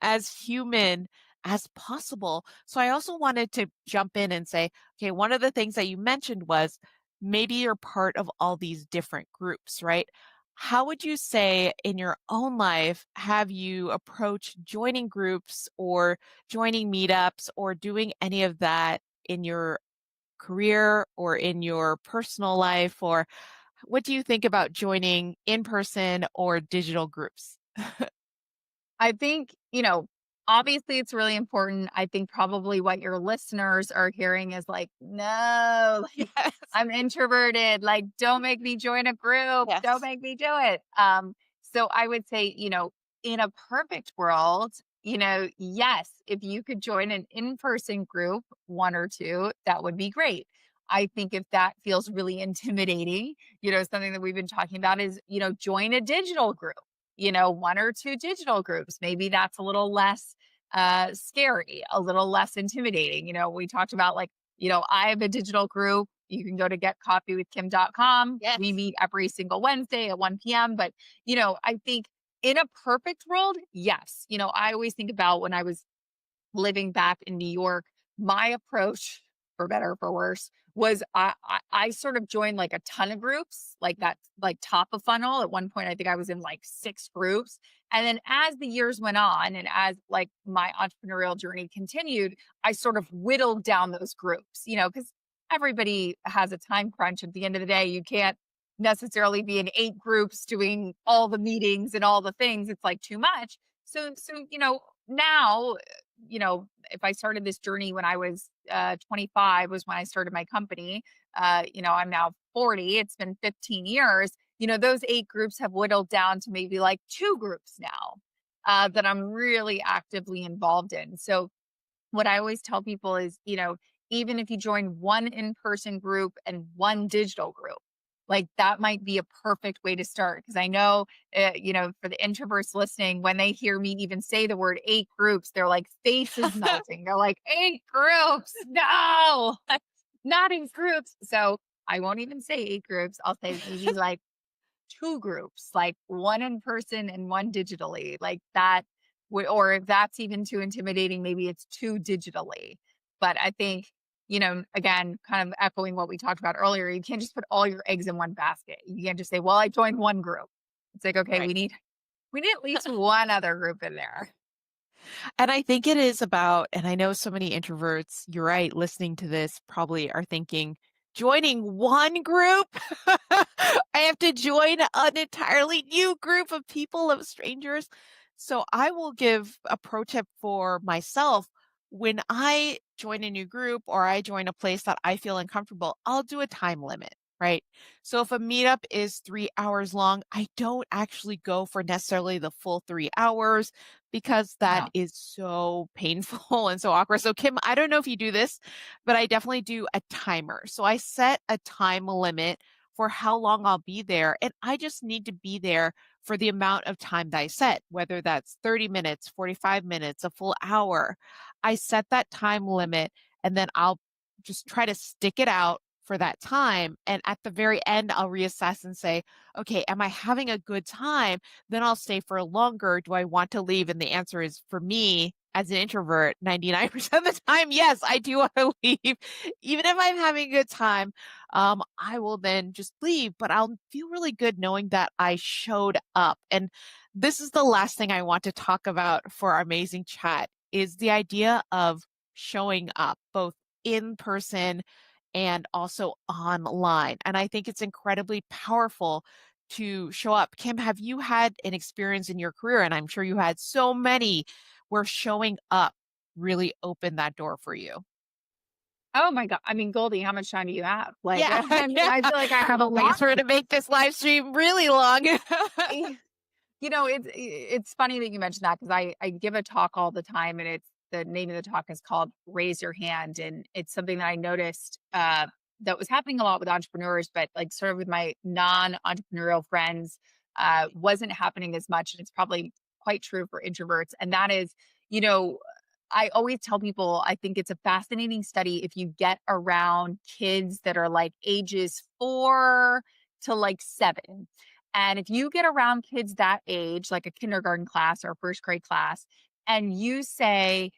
Speaker 1: as human as possible. So I also wanted to jump in and say, okay, one of the things that you mentioned was maybe you're part of all these different groups, right? How would you say in your own life have you approached joining groups or joining meetups or doing any of that in your career or in your personal life? Or what do you think about joining in person or digital groups?
Speaker 2: I think, obviously it's really important. I think probably what your listeners are hearing is like, no, like
Speaker 1: Yes.
Speaker 2: I'm introverted. Like, don't make me join a group. Don't
Speaker 1: Yes.
Speaker 2: make me do it. So I would say, in a perfect world, yes, if you could join an in-person group, one or two, that would be great. I think if that feels really intimidating, something that we've been talking about is, join a digital group, one or two digital groups. Maybe that's a little less scary, a little less intimidating. We talked about like, I have a digital group. You can go to getcoffeewithkim.com. We
Speaker 1: Yes.
Speaker 2: meet every single Wednesday at 1 p.m. But, I think in a perfect world, yes. I always think about when I was living back in New York, my approach, for better or for worse, was I sort of joined like a ton of groups, like that, like top of funnel. At one point, I think I was in like 6 groups. And then as the years went on and as like my entrepreneurial journey continued, I sort of whittled down those groups, because everybody has a time crunch. At the end of the day, you can't necessarily be in 8 groups doing all the meetings and all the things. It's like too much. So, now if I started this journey when I was 25 was when I started my company. I'm now 40. It's been 15 years. Those 8 groups have whittled down to maybe like 2 groups now that I'm really actively involved in. So what I always tell people is, even if you join one in-person group and one digital group, like that might be a perfect way to start. Cause I know, for the introverts listening, when they hear me even say the word 8 groups, they're like faces melting. They're like, 8 groups. No, not 8 groups. So I won't even say 8 groups. I'll say maybe like 2 groups, like one in person and one digitally, like that would, or if that's even too intimidating, maybe it's two digitally. But I think, again, kind of echoing what we talked about earlier, you can't just put all your eggs in one basket. You can't just say, well, I joined one group. It's like, okay,
Speaker 1: Right.
Speaker 2: we need at least one other group in there.
Speaker 1: And I think it is about, and I know so many introverts, you're right, listening to this probably are thinking, joining one group? I have to join an entirely new group of people, of strangers. So I will give a pro tip for myself. When I join a new group or I join a place that I feel uncomfortable, I'll do a time limit, right? So if a meetup is 3 hours long, I don't actually go for necessarily the full 3 hours because that
Speaker 2: Yeah.
Speaker 1: is so painful and so awkward. So, Kim, I don't know if you do this, but I definitely do a timer. So I set a time limit for how long I'll be there. And I just need to be there for the amount of time that I set, whether that's 30 minutes, 45 minutes, a full hour. I set that time limit and then I'll just try to stick it out for that time. And at the very end, I'll reassess and say, okay, am I having a good time? Then I'll stay for longer. Do I want to leave? And the answer is for me, as an introvert, 99% of the time, yes, I do want to leave. Even if I'm having a good time, I will then just leave, but I'll feel really good knowing that I showed up. And this is the last thing I want to talk about for our amazing chat is the idea of showing up both in person and also online. And I think it's incredibly powerful to show up. Kim, have you had an experience in your career? And I'm sure you had so many where showing up really opened that door for you.
Speaker 2: Oh my god. I mean, Goldie, how much time do you have? Like,
Speaker 1: Yeah.
Speaker 2: I mean,
Speaker 1: Yeah.
Speaker 2: I feel like I have a
Speaker 1: I
Speaker 2: lot.
Speaker 1: guess we're going to make this live stream really long.
Speaker 2: It's funny that you mentioned that because I give a talk all the time, and it's the name of the talk is called "Raise Your Hand," and it's something that I noticed that was happening a lot with entrepreneurs, but like sort of with my non-entrepreneurial friends, wasn't happening as much, and it's probably quite true for introverts. And that is, you know, I always tell people I think it's a fascinating study if you get around kids that are like ages 4 to like 7, and if you get around kids that age, like a kindergarten class or a first grade class, and you say,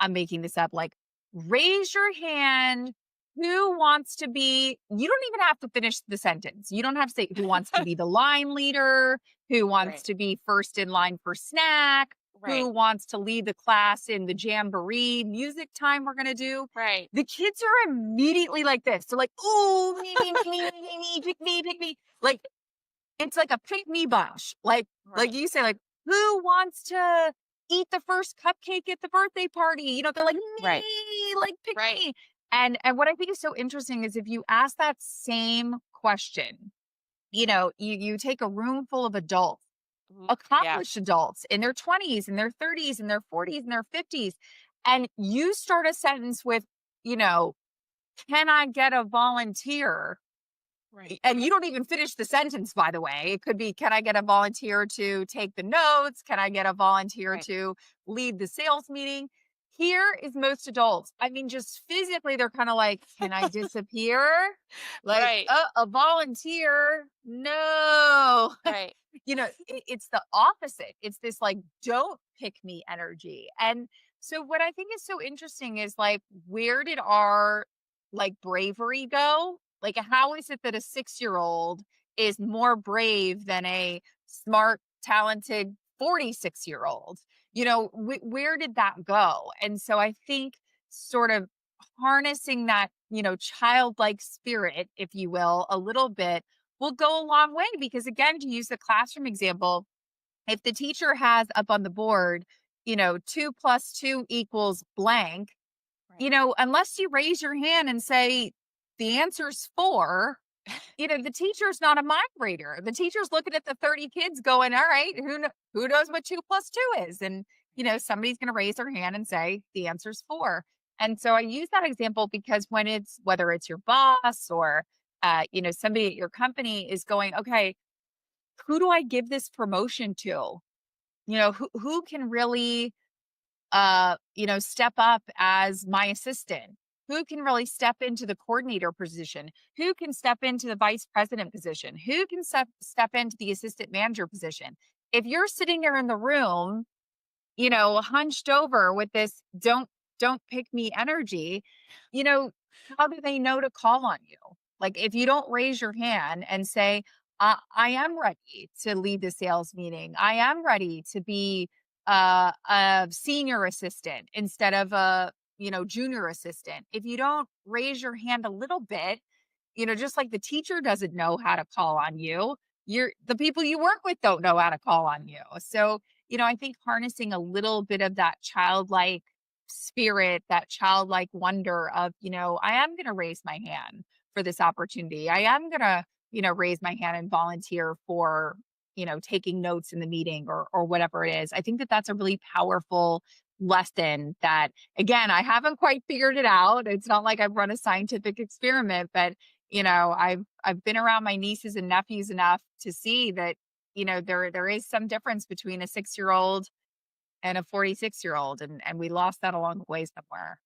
Speaker 2: I'm making this up, like, raise your hand. Who wants to be, you don't even have to finish the sentence. You don't have to say who wants to be the line leader, who wants
Speaker 1: Right.
Speaker 2: to be first in line for snack,
Speaker 1: Right.
Speaker 2: who wants to lead the class in the jamboree music time we're going to do.
Speaker 1: Right.
Speaker 2: The kids are immediately like this. They're like, oh, me, pick me, pick me. Like, it's like a pick me bunch. Like
Speaker 1: Right.
Speaker 2: you say, like, who wants to eat the first cupcake at the birthday party? They're like,
Speaker 1: Right.
Speaker 2: me, like, pick
Speaker 1: Right.
Speaker 2: me. And what I think is so interesting is if you ask that same question, you take a room full of adults,
Speaker 1: Mhm. Yeah.
Speaker 2: accomplished adults in their 20s and their 30s and their 40s and their 50s, and you start a sentence with, you know, can I get a volunteer?
Speaker 1: Right.
Speaker 2: And you don't even finish the sentence, by the way. It could be, can I get a volunteer to take the notes? Can I get a volunteer
Speaker 1: Right.
Speaker 2: to lead the sales meeting? Here is most adults. I mean, just physically, they're kind of like, can I disappear? Like,
Speaker 1: Right.
Speaker 2: a volunteer? No.
Speaker 1: Right.
Speaker 2: It's the opposite. It's this like, don't pick me energy. And so, what I think is so interesting is like, where did our like bravery go? Like, how is it that a 6-year old is more brave than a smart, talented 46-year old? Where did that go? And so I think sort of harnessing that, childlike spirit, if you will a bit will go a long way because, again, to use the classroom example, if the teacher has up on the board, 2 plus 2 equals blank,
Speaker 1: Right.
Speaker 2: unless you raise your hand and say the answer's 4, the teacher's not a mind reader. The teacher's looking at the 30 kids going, all right, who knows what 2 plus 2 is? And, somebody's going to raise their hand and say the answer's 4. And so I use that example because whether it's your boss or, somebody at your company is going, okay, who do I give this promotion to? Who can really step up as my assistant? Who can really step into the coordinator position? Who can step into the vice president position? Who can step into the assistant manager position? If you're sitting there in the room, hunched over with this don't pick me energy, you know, how do they know to call on you? Like if you don't raise your hand and say, I am ready to lead the sales meeting. I am ready to be a senior assistant instead of a, junior assistant. If you don't raise your hand a little bit, just like the teacher doesn't know how to call on you, the people you work with don't know how to call on you. So, I think harnessing a little bit of that childlike spirit, that childlike wonder of, I am going to raise my hand for this opportunity. I am going to, raise my hand and volunteer for, taking notes in the meeting or whatever it is. I think that that's a really powerful lesson that, again, I haven't quite figured it out. It's not like I've run a scientific experiment, but I've been around my nieces and nephews enough to see that, there is some difference between a 6-year-old and a 46-year-old, and we lost that along the way somewhere.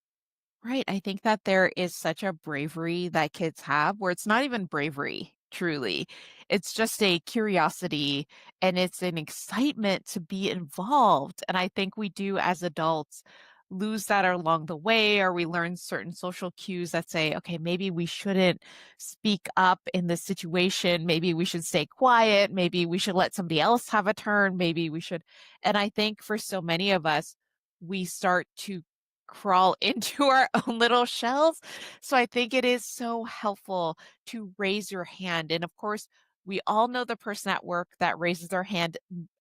Speaker 1: Right. I think that there is such a bravery that kids have where it's not even bravery, truly. It's just a curiosity and it's an excitement to be involved. And I think we do as adults lose that along the way, or we learn certain social cues that say, okay, maybe we shouldn't speak up in this situation. Maybe we should stay quiet. Maybe we should let somebody else have a turn. Maybe we should. And I think for so many of us, we start to crawl into our own little shells. So I think it is so helpful to raise your hand. And of course, we all know the person at work that raises their hand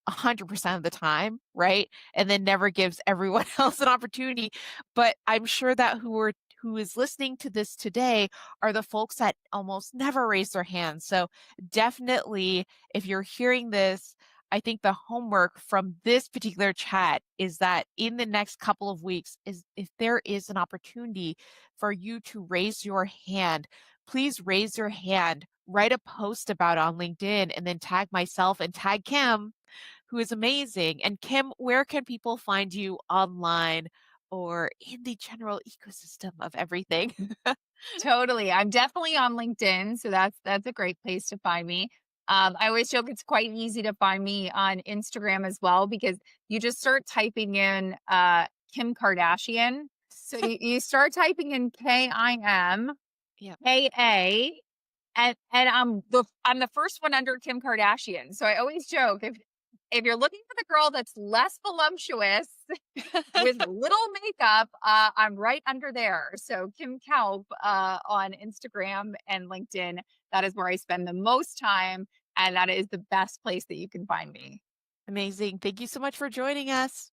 Speaker 1: 100% of the time, right? And then never gives everyone else an opportunity. But I'm sure that who is listening to this today are the folks that almost never raise their hands. So definitely, if you're hearing this, I think the homework from this particular chat is that in the next couple of weeks is if there is an opportunity for you to raise your hand, please raise your hand, write a post about it on LinkedIn and then tag myself and tag Kim, who is amazing. And Kim, where can people find you online or in the general ecosystem of everything?
Speaker 2: Totally. I'm definitely on LinkedIn, so that's a great place to find me. I always joke it's quite easy to find me on Instagram as well because you just start typing in Kim Kardashian. So you start typing in KIM
Speaker 1: Yeah.
Speaker 2: KA, and I'm the first one under Kim Kardashian. So I always joke if you're looking for the girl that's less voluptuous with little makeup, I'm right under there. So Kim Kaupe on Instagram and LinkedIn, that is where I spend the most time, and that is the best place that you can find me.
Speaker 1: Amazing. Thank you so much for joining us.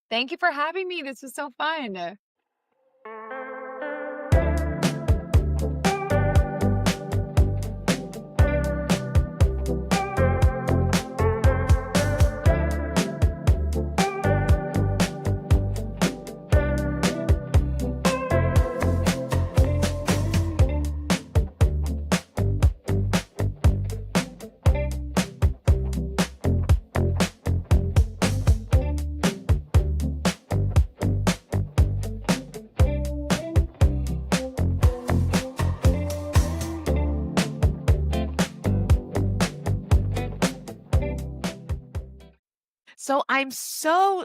Speaker 2: Thank you for having me. This was so fun.
Speaker 1: So I'm so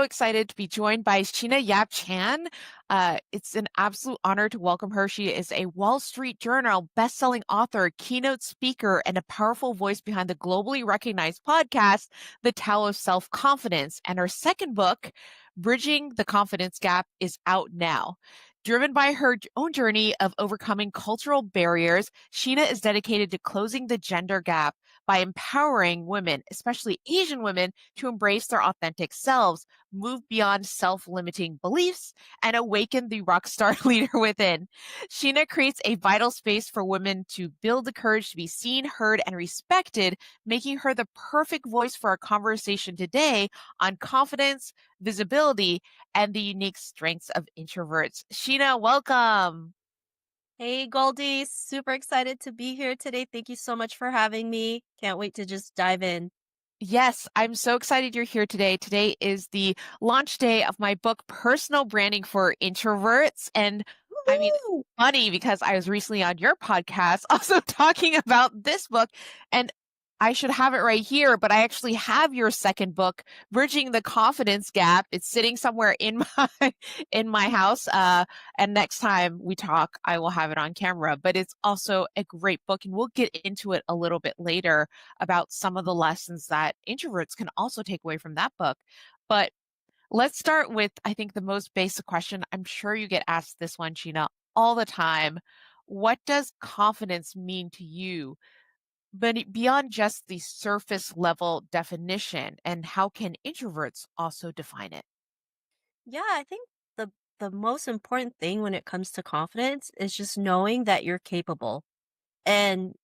Speaker 1: excited to be joined by Sheena Yap Chan. It's an absolute honor to welcome her. She is a Wall Street Journal bestselling author, keynote speaker, and a powerful voice behind the globally recognized podcast, The Tao of Self-Confidence. And her second book, Bridging the Confidence Gap, is out now. Driven by her own journey of overcoming cultural barriers, Sheena is dedicated to closing the gender gap by empowering women, especially Asian women, to embrace their authentic selves, move beyond self-limiting beliefs, and awaken the rockstar leader within. Sheena creates a vital space for women to build the courage to be seen, heard, and respected, making her the perfect voice for our conversation today on confidence, visibility, and the unique strengths of introverts. Sheena, welcome.
Speaker 3: Hey, Goldie. Super excited to be here today. Thank you so much for having me. Can't wait to just dive in.
Speaker 1: Yes, I'm so excited you're here today. Today is the launch day of my book, Personal Branding for Introverts. And I mean,
Speaker 3: Woohoo!
Speaker 1: funny because I was recently on your podcast also talking about this book, and I should have it right here, but I actually have your second book, Bridging the Confidence Gap. It's sitting somewhere in my in my house. And next time we talk, I will have it on camera. But it's also a great book, and we'll get into it a little bit later about some of the lessons that introverts can also take away from that book. But let's start with, I think, the most basic question. I'm sure you get asked this one, Sheena, all the time. What does confidence mean to you? but beyond just the surface level definition, and how can introverts also define it?
Speaker 3: Yeah, I think the most important thing when it comes to confidence is just knowing that you're capable. And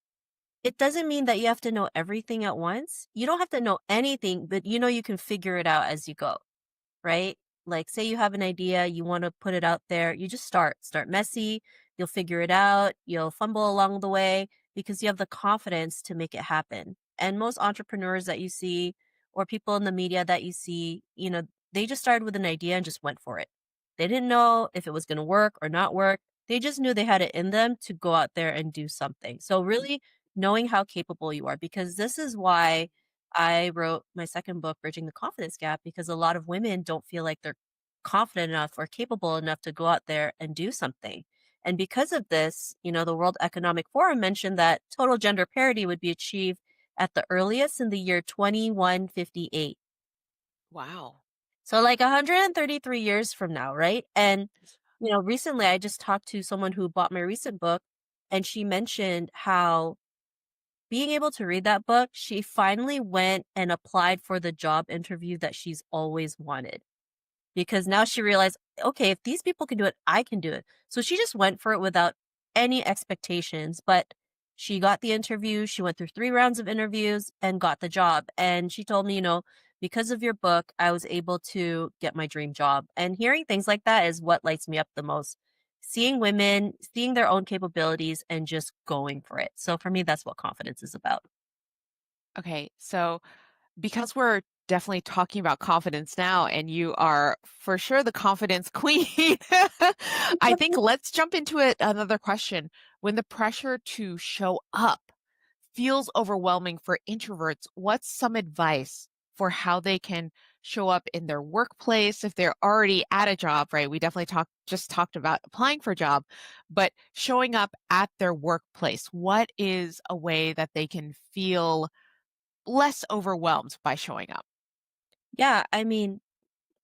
Speaker 3: it doesn't mean that you have to know everything at once. You don't have to know anything, but you know you can figure it out as you go, right? Like, say you have an idea, you want to put it out there, you just start messy, you'll figure it out, you'll fumble along the way because you have the confidence to make it happen. And most entrepreneurs that you see or people in the media that you see, they just started with an idea and just went for it. They didn't know if it was going to work or not work. They just knew they had it in them to go out there and do something. So, really knowing how capable you are, because this is why I wrote my second book, Bridging the Confidence Gap, because a lot of women don't feel like they're confident enough or capable enough to go out there and do something. And because of this, the World Economic Forum mentioned that total gender parity would be achieved at the earliest in the year 2158.
Speaker 1: Wow.
Speaker 3: So like 133 years from now, right? And recently I just talked to someone who bought my recent book, and she mentioned how being able to read that book, she finally went and applied for the job interview that she's always wanted, because now she realized, okay, if these people can do it, I can do it. So she just went for it without any expectations, but she got the interview. She went through 3 rounds of interviews and got the job. And she told me, because of your book, I was able to get my dream job. And hearing things like that is what lights me up the most. Seeing women, seeing their own capabilities and just going for it. So for me, that's what confidence is about.
Speaker 1: Okay, so because we're definitely talking about confidence now, and you are for sure the confidence queen, I think let's jump into it. Another question. When the pressure to show up feels overwhelming for introverts, what's some advice for how they can show up in their workplace if they're already at a job, right? We definitely just talked about applying for a job, but showing up at their workplace. What is a way that they can feel less overwhelmed by showing up?
Speaker 3: Yeah, I mean,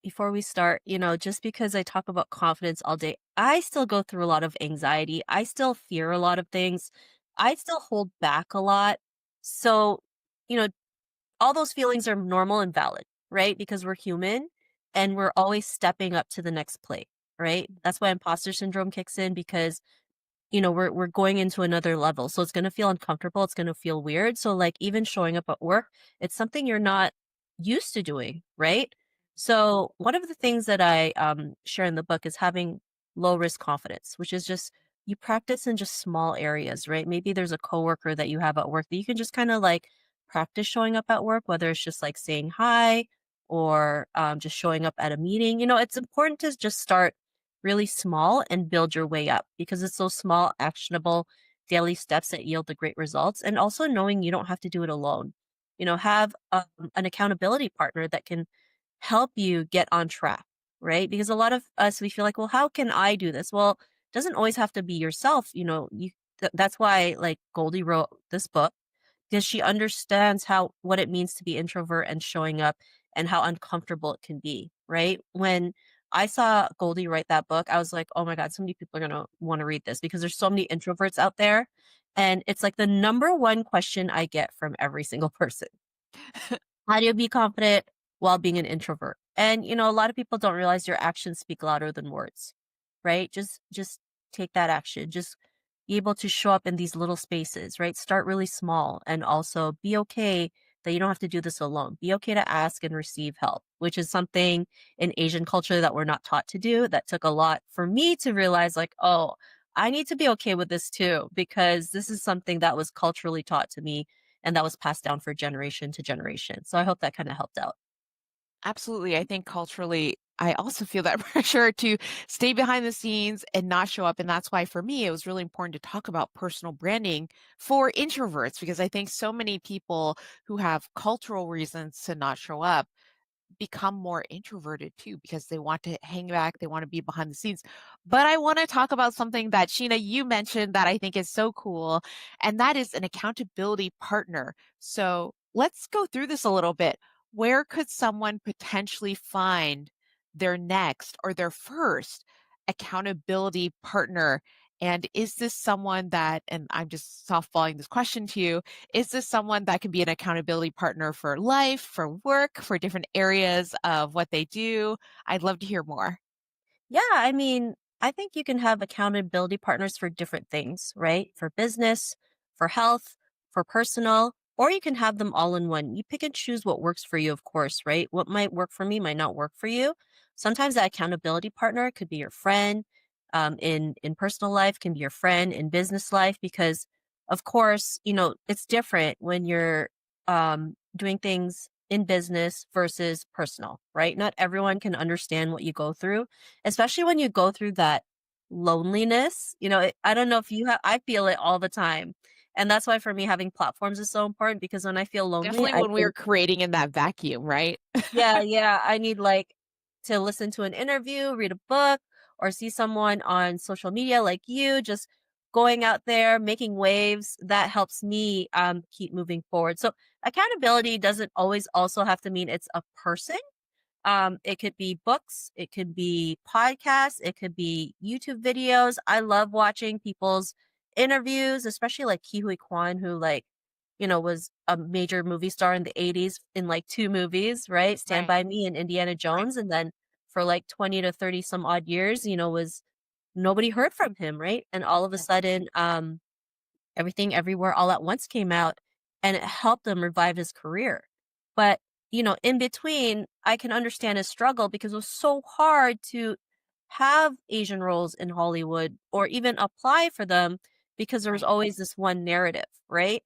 Speaker 3: before we start, just because I talk about confidence all day, I still go through a lot of anxiety. I still fear a lot of things. I still hold back a lot. So, you know, all those feelings are normal and valid, right? Because we're human and we're always stepping up to the next plate, right? That's why imposter syndrome kicks in, because we're going into another level. So it's going to feel uncomfortable. It's going to feel weird. So like even showing up at work, it's something you're not used to doing, right? So one of the things that I share in the book is having low risk confidence, which is just you practice in just small areas, right? Maybe there's a coworker that you have at work that you can just kind of like practice showing up at work, whether it's just like saying hi or just showing up at a meeting. It's important to just start really small and build your way up, because it's those small, actionable daily steps that yield the great results. And also knowing you don't have to do it alone. Have an accountability partner that can help you get on track, right? Because a lot of us, we feel like, well, how can I do this? Well, it doesn't always have to be yourself. That's why like Goldie wrote this book, because she understands how what it means to be introvert and showing up and how uncomfortable it can be, right? When I saw Goldie write that book, I was like, "Oh my god, so many people are going to want to read this because there's so many introverts out there." And it's like the number one question I get from every single person. How do you be confident while being an introvert? And a lot of people don't realize your actions speak louder than words, right? Just take that action. Just be able to show up in these little spaces, right? Start really small, and also be okay that you don't have to do this alone. Be okay to ask and receive help, which is something in Asian culture that we're not taught to do. That took a lot for me to realize, like, oh, I need to be okay with this too, because this is something that was culturally taught to me and that was passed down for generation to generation. So I hope that kind of helped out.
Speaker 1: Absolutely. I think culturally, I also feel that pressure to stay behind the scenes and not show up. And that's why for me, it was really important to talk about personal branding for introverts, because I think so many people who have cultural reasons to not show up become more introverted too, because they want to hang back, they want to be behind the scenes. But I want to talk about something that Sheena, you mentioned that I think is so cool, and that is an accountability partner. So let's go through this a little bit. Where could someone potentially find their next or their first accountability partner? And is this someone that, and I'm just softballing this question to you, is this someone that can be an accountability partner for life, for work, for different areas of what they do? I'd love to hear more.
Speaker 3: Yeah, I mean, I think you can have accountability partners for different things, right? For business, for health, for personal, or you can have them all in one. You pick and choose what works for you, of course, right? What might work for me might not work for you. Sometimes that accountability partner could be your friend, in personal life, can be your friend in business life, because of course, it's different when you're doing things in business versus personal, right? Not everyone can understand what you go through, especially when you go through that loneliness. I don't know if you have, I feel it all the time. And that's why for me, having platforms is so important, because when I feel lonely,
Speaker 1: Definitely
Speaker 3: I
Speaker 1: when we
Speaker 3: can,
Speaker 1: were creating in that vacuum, right?
Speaker 3: yeah, yeah, I need like to listen to an interview, read a book, or see someone on social media like you, just going out there, making waves. That helps me keep moving forward. So accountability doesn't always also have to mean it's a person. It could be books, it could be podcasts, it could be YouTube videos. I love watching people's interviews, especially like Kihui Kwan, who was a major movie star in the 80s in like two movies, right? Stand
Speaker 1: Right,
Speaker 3: by Me and Indiana
Speaker 1: right,
Speaker 3: Jones. And then for like 20 to 30 some odd years, was nobody heard from him, right? And all of a
Speaker 1: yeah,
Speaker 3: sudden, Everything Everywhere All at Once came out, and it helped him revive his career. But, in between, I can understand his struggle, because it was so hard to have Asian roles in Hollywood or even apply for them, because there was
Speaker 1: right,
Speaker 3: always this one narrative, right?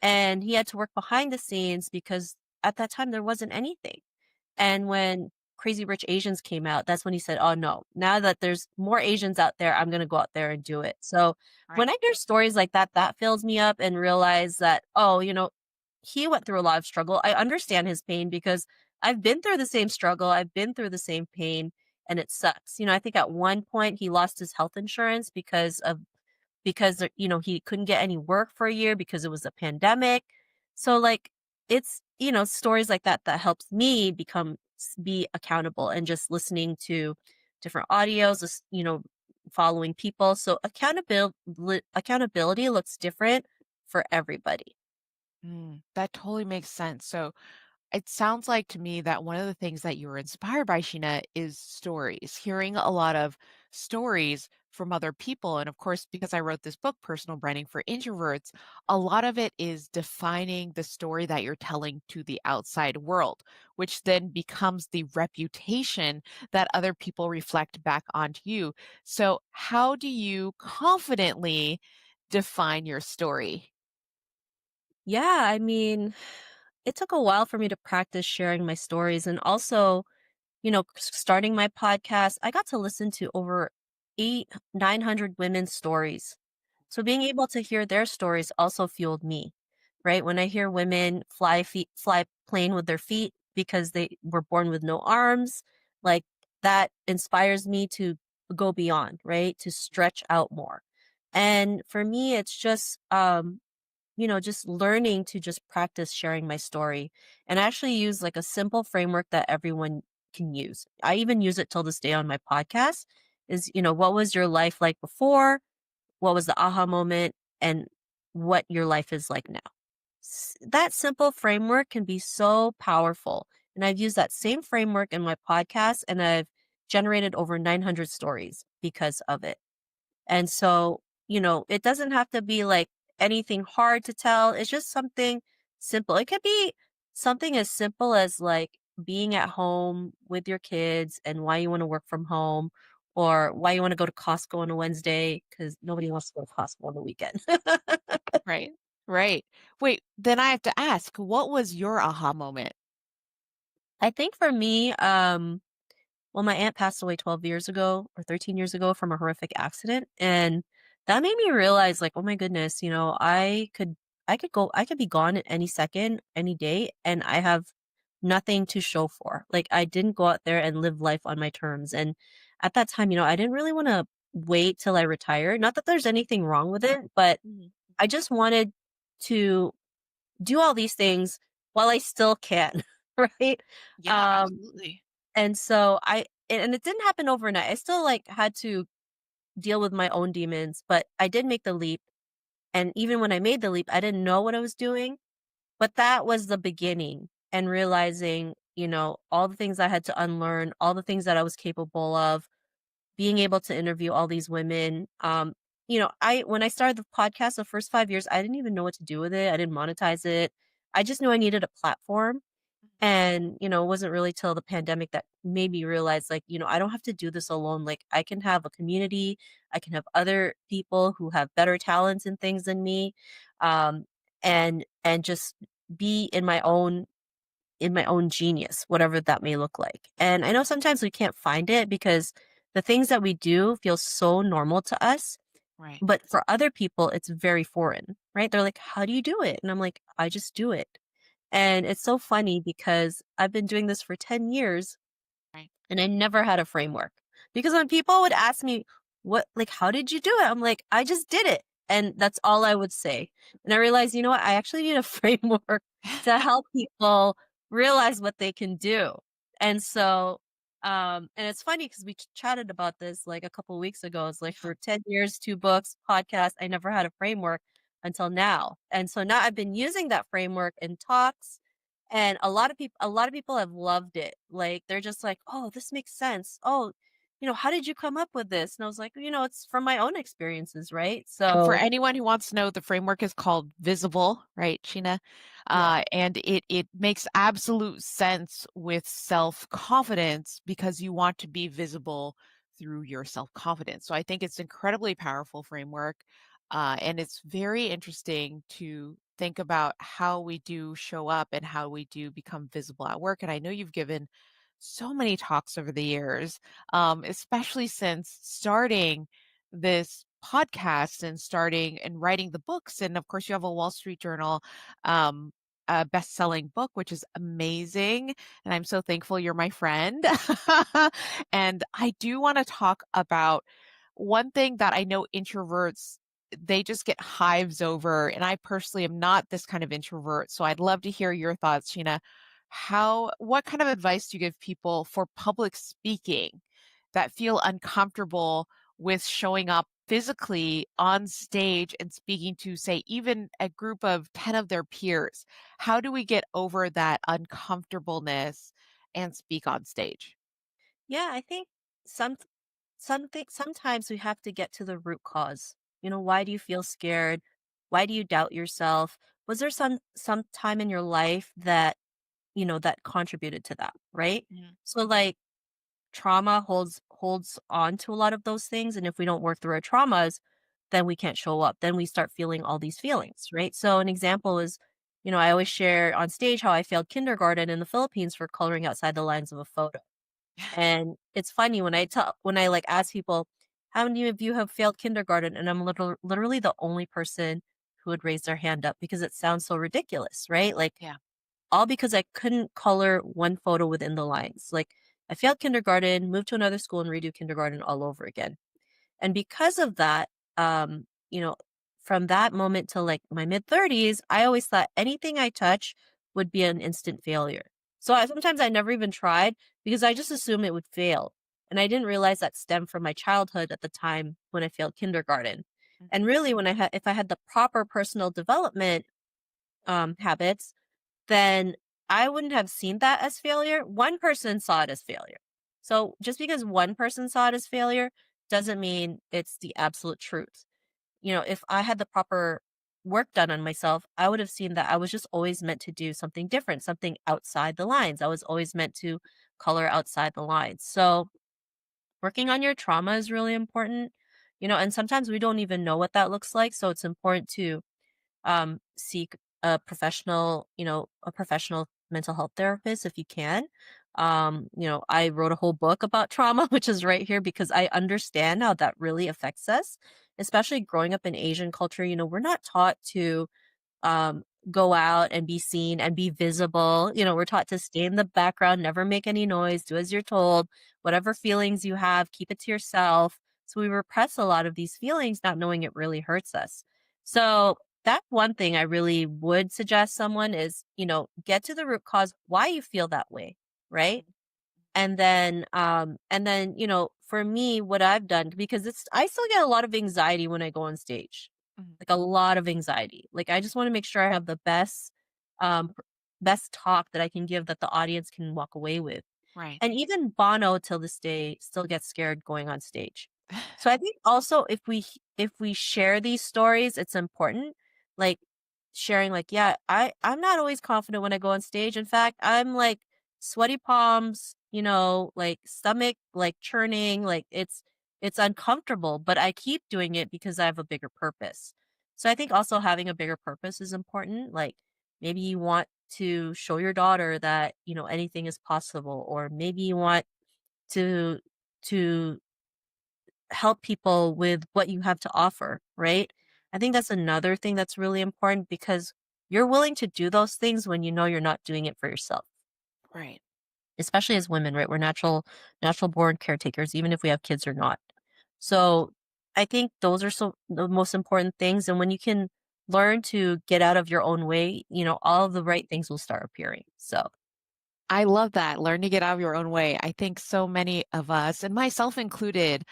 Speaker 3: And he had to work behind the scenes, because at that time there wasn't anything. And when Crazy Rich Asians came out, that's when he said, "Oh no, now that there's more Asians out there, I'm gonna go out there and do it." So when
Speaker 1: right.
Speaker 3: I hear stories like that, that fills me up, and realize that, oh, he went through a lot of struggle. I understand his pain, because I've been through the same struggle. I've been through the same pain, and it sucks. I think at one point he lost his health insurance because he couldn't get any work for a year because it was a pandemic. So like it's stories like that that helps me be accountable, and just listening to different audios, following people. So accountability looks different for everybody.
Speaker 1: That totally makes sense. So it sounds like to me that one of the things that you were inspired by, Sheena, is stories, hearing a lot of stories from other people. And of course, because I wrote this book, Personal Branding for Introverts, a lot of it is defining the story that you're telling to the outside world, which then becomes the reputation that other people reflect back onto you. So, how do you confidently define your story?
Speaker 3: Yeah, I mean, it took a while for me to practice sharing my stories, and also starting my podcast, I got to listen to over 900 women's stories. So being able to hear their stories also fueled me, right? When I hear women fly plane with their feet because they were born with no arms, like that inspires me to go beyond, right? To stretch out more. And for me, it's just learning to just practice sharing my story, and actually use like a simple framework that everyone can use. I even use it till this day on my podcast is, what was your life like before? What was the aha moment, and what your life is like now? That simple framework can be so powerful. And I've used that same framework in my podcast, and I've generated over 900 stories because of it. And so, it doesn't have to be like anything hard to tell. It's just something simple. It could be something as simple as like being at home with your kids, and why you want to work from home, or why you want to go to Costco on a Wednesday, because nobody wants to go to Costco on the weekend.
Speaker 1: Right. Right. Wait, then I have to ask, what was your aha moment?
Speaker 3: I think for me, well, my aunt passed away 12 years ago or 13 years ago from a horrific accident. And that made me realize, like, oh my goodness, I could be gone at any second, any day, and I have nothing to show for. Like, I didn't go out there and live life on my terms. And at that time, I didn't really want to wait till I retired. Not that there's anything wrong with it, but
Speaker 1: Mhm.
Speaker 3: I just wanted to do all these things while I still can, right?
Speaker 1: Yeah,
Speaker 3: Um,
Speaker 1: absolutely.
Speaker 3: and so and it didn't happen overnight. I still, like, had to deal with my own demons, but I did make the leap. And even when I made the leap, I didn't know what I was doing, but that was the beginning and realizing, all the things I had to unlearn, all the things that I was capable of, being able to interview all these women. I when I started the podcast the first 5 years, I didn't even know what to do with it. I didn't monetize it. I just knew I needed a platform. And, it wasn't really till the pandemic that made me realize, like, I don't have to do this alone. Like, I can have a community. I can have other people who have better talents and things than me. Um, and just be in my own genius, whatever that may look like. And I know sometimes we can't find it because the things that we do feel so normal to us,
Speaker 1: Right.
Speaker 3: but for other people, it's very foreign, right? They're like, how do you do it? And I'm like, I just do it. And it's so funny because I've been doing this for 10 years
Speaker 1: Right.
Speaker 3: and I never had a framework. Because when people would ask me, how did you do it? I'm like, I just did it. And that's all I would say. And I realized, what? I actually need a framework to help people realize what they can do. And so, and it's funny because we chatted about this like a couple weeks ago. It's like
Speaker 1: Yeah.
Speaker 3: for 10 years, 2 books, podcast, I never had a framework until now. And so now I've been using that framework in talks, and a lot of people have loved it. Like they're just like, "Oh, this makes sense. Oh, how did you come up with this?" And I was like, "It's from my own experiences, right?"
Speaker 1: And for
Speaker 3: So,
Speaker 1: anyone who wants to know, the framework is called Visible, right, Sheena?
Speaker 3: yeah.
Speaker 1: And it makes absolute sense with self-confidence because you want to be visible through your self-confidence. So I think it's incredibly powerful framework, and it's very interesting to think about how we do show up and how we do become visible at work. And I know you've given so many talks over the years, especially since starting this podcast and starting and writing the books. And of course, you have a Wall Street Journal best-selling book, which is amazing. And I'm so thankful you're my friend. And I do want to talk about one thing that I know introverts, they just get hives over. And I personally am not this kind of introvert. So I'd love to hear your thoughts, Sheena. What kind of advice do you give people for public speaking that feel uncomfortable with showing up physically on stage and speaking to, say, even a group of 10 of their peers? How do we get over that uncomfortableness and speak on stage?
Speaker 3: Yeah, I think sometimes we have to get to the root cause. Why do you feel scared? Why do you doubt yourself? Was there some time in your life that contributed to that, right?
Speaker 1: Mhm.
Speaker 3: So like trauma holds on to a lot of those things, and if we don't work through our traumas, then we can't show up. Then we start feeling all these feelings, right? So an example is, I always share on stage how I failed kindergarten in the Philippines for coloring outside the lines of a photo. And it's funny when I like ask people, how many of you have failed kindergarten? And I'm literally the only person who would raise their hand up because it sounds so ridiculous, right? Like
Speaker 1: Yeah.
Speaker 3: all because I couldn't color one photo within the lines. Like I failed kindergarten, moved to another school and redo kindergarten all over again. And because of that, um, you know, from that moment till like my mid 30s, I always thought anything I touch would be an instant failure. So sometimes I never even tried because I just assumed it would fail. And I didn't realize that stemmed from my childhood at the time when I failed kindergarten.
Speaker 1: Mhm.
Speaker 3: And really, if I had the proper personal development habits, then I wouldn't have seen that as failure. One person saw it as failure. So just because one person saw it as failure doesn't mean it's the absolute truth. If I had the proper work done on myself, I would have seen that I was just always meant to do something different, something outside the lines. I was always meant to color outside the lines. So working on your trauma is really important, and sometimes we don't even know what that looks like. So it's important to seek a professional mental health therapist if you can. I wrote a whole book about trauma, which is right here because I understand how that really affects us, especially growing up in Asian culture. We're not taught to um, go out and be seen and be visible. We're taught to stay in the background, never make any noise, do as you're told, whatever feelings you have, keep it to yourself. So we repress a lot of these feelings, not knowing it really hurts us. So that's one thing I really would suggest someone is, get to the root cause why you feel that way, right? For me, what I've done, because I still get a lot of anxiety when I go on stage,
Speaker 1: Mhm.
Speaker 3: like a lot of anxiety. Like I just want to make sure I have the best talk that I can give that the audience can walk away with.
Speaker 1: Right.
Speaker 3: And even Bono till this day still gets scared going on stage. So I think also if we share these stories, it's important. Like sharing like, yeah, I'm not always confident when I go on stage. In fact, I'm like sweaty palms, like stomach like churning, like it's uncomfortable, but I keep doing it because I have a bigger purpose. So I think also having a bigger purpose is important. Like maybe you want to show your daughter that, anything is possible, or maybe you want to to help people with what you have to offer, right? I think that's another thing that's really important because you're willing to do those things when you know you're not doing it for yourself.
Speaker 1: Right.
Speaker 3: Especially as women, right? We're natural born caretakers even if we have kids or not. So, I think those are the most important things, and when you can learn to get out of your own way, all of the right things will start appearing. So,
Speaker 1: I love that. Learn to get out of your own way. I think so many of us, and myself included,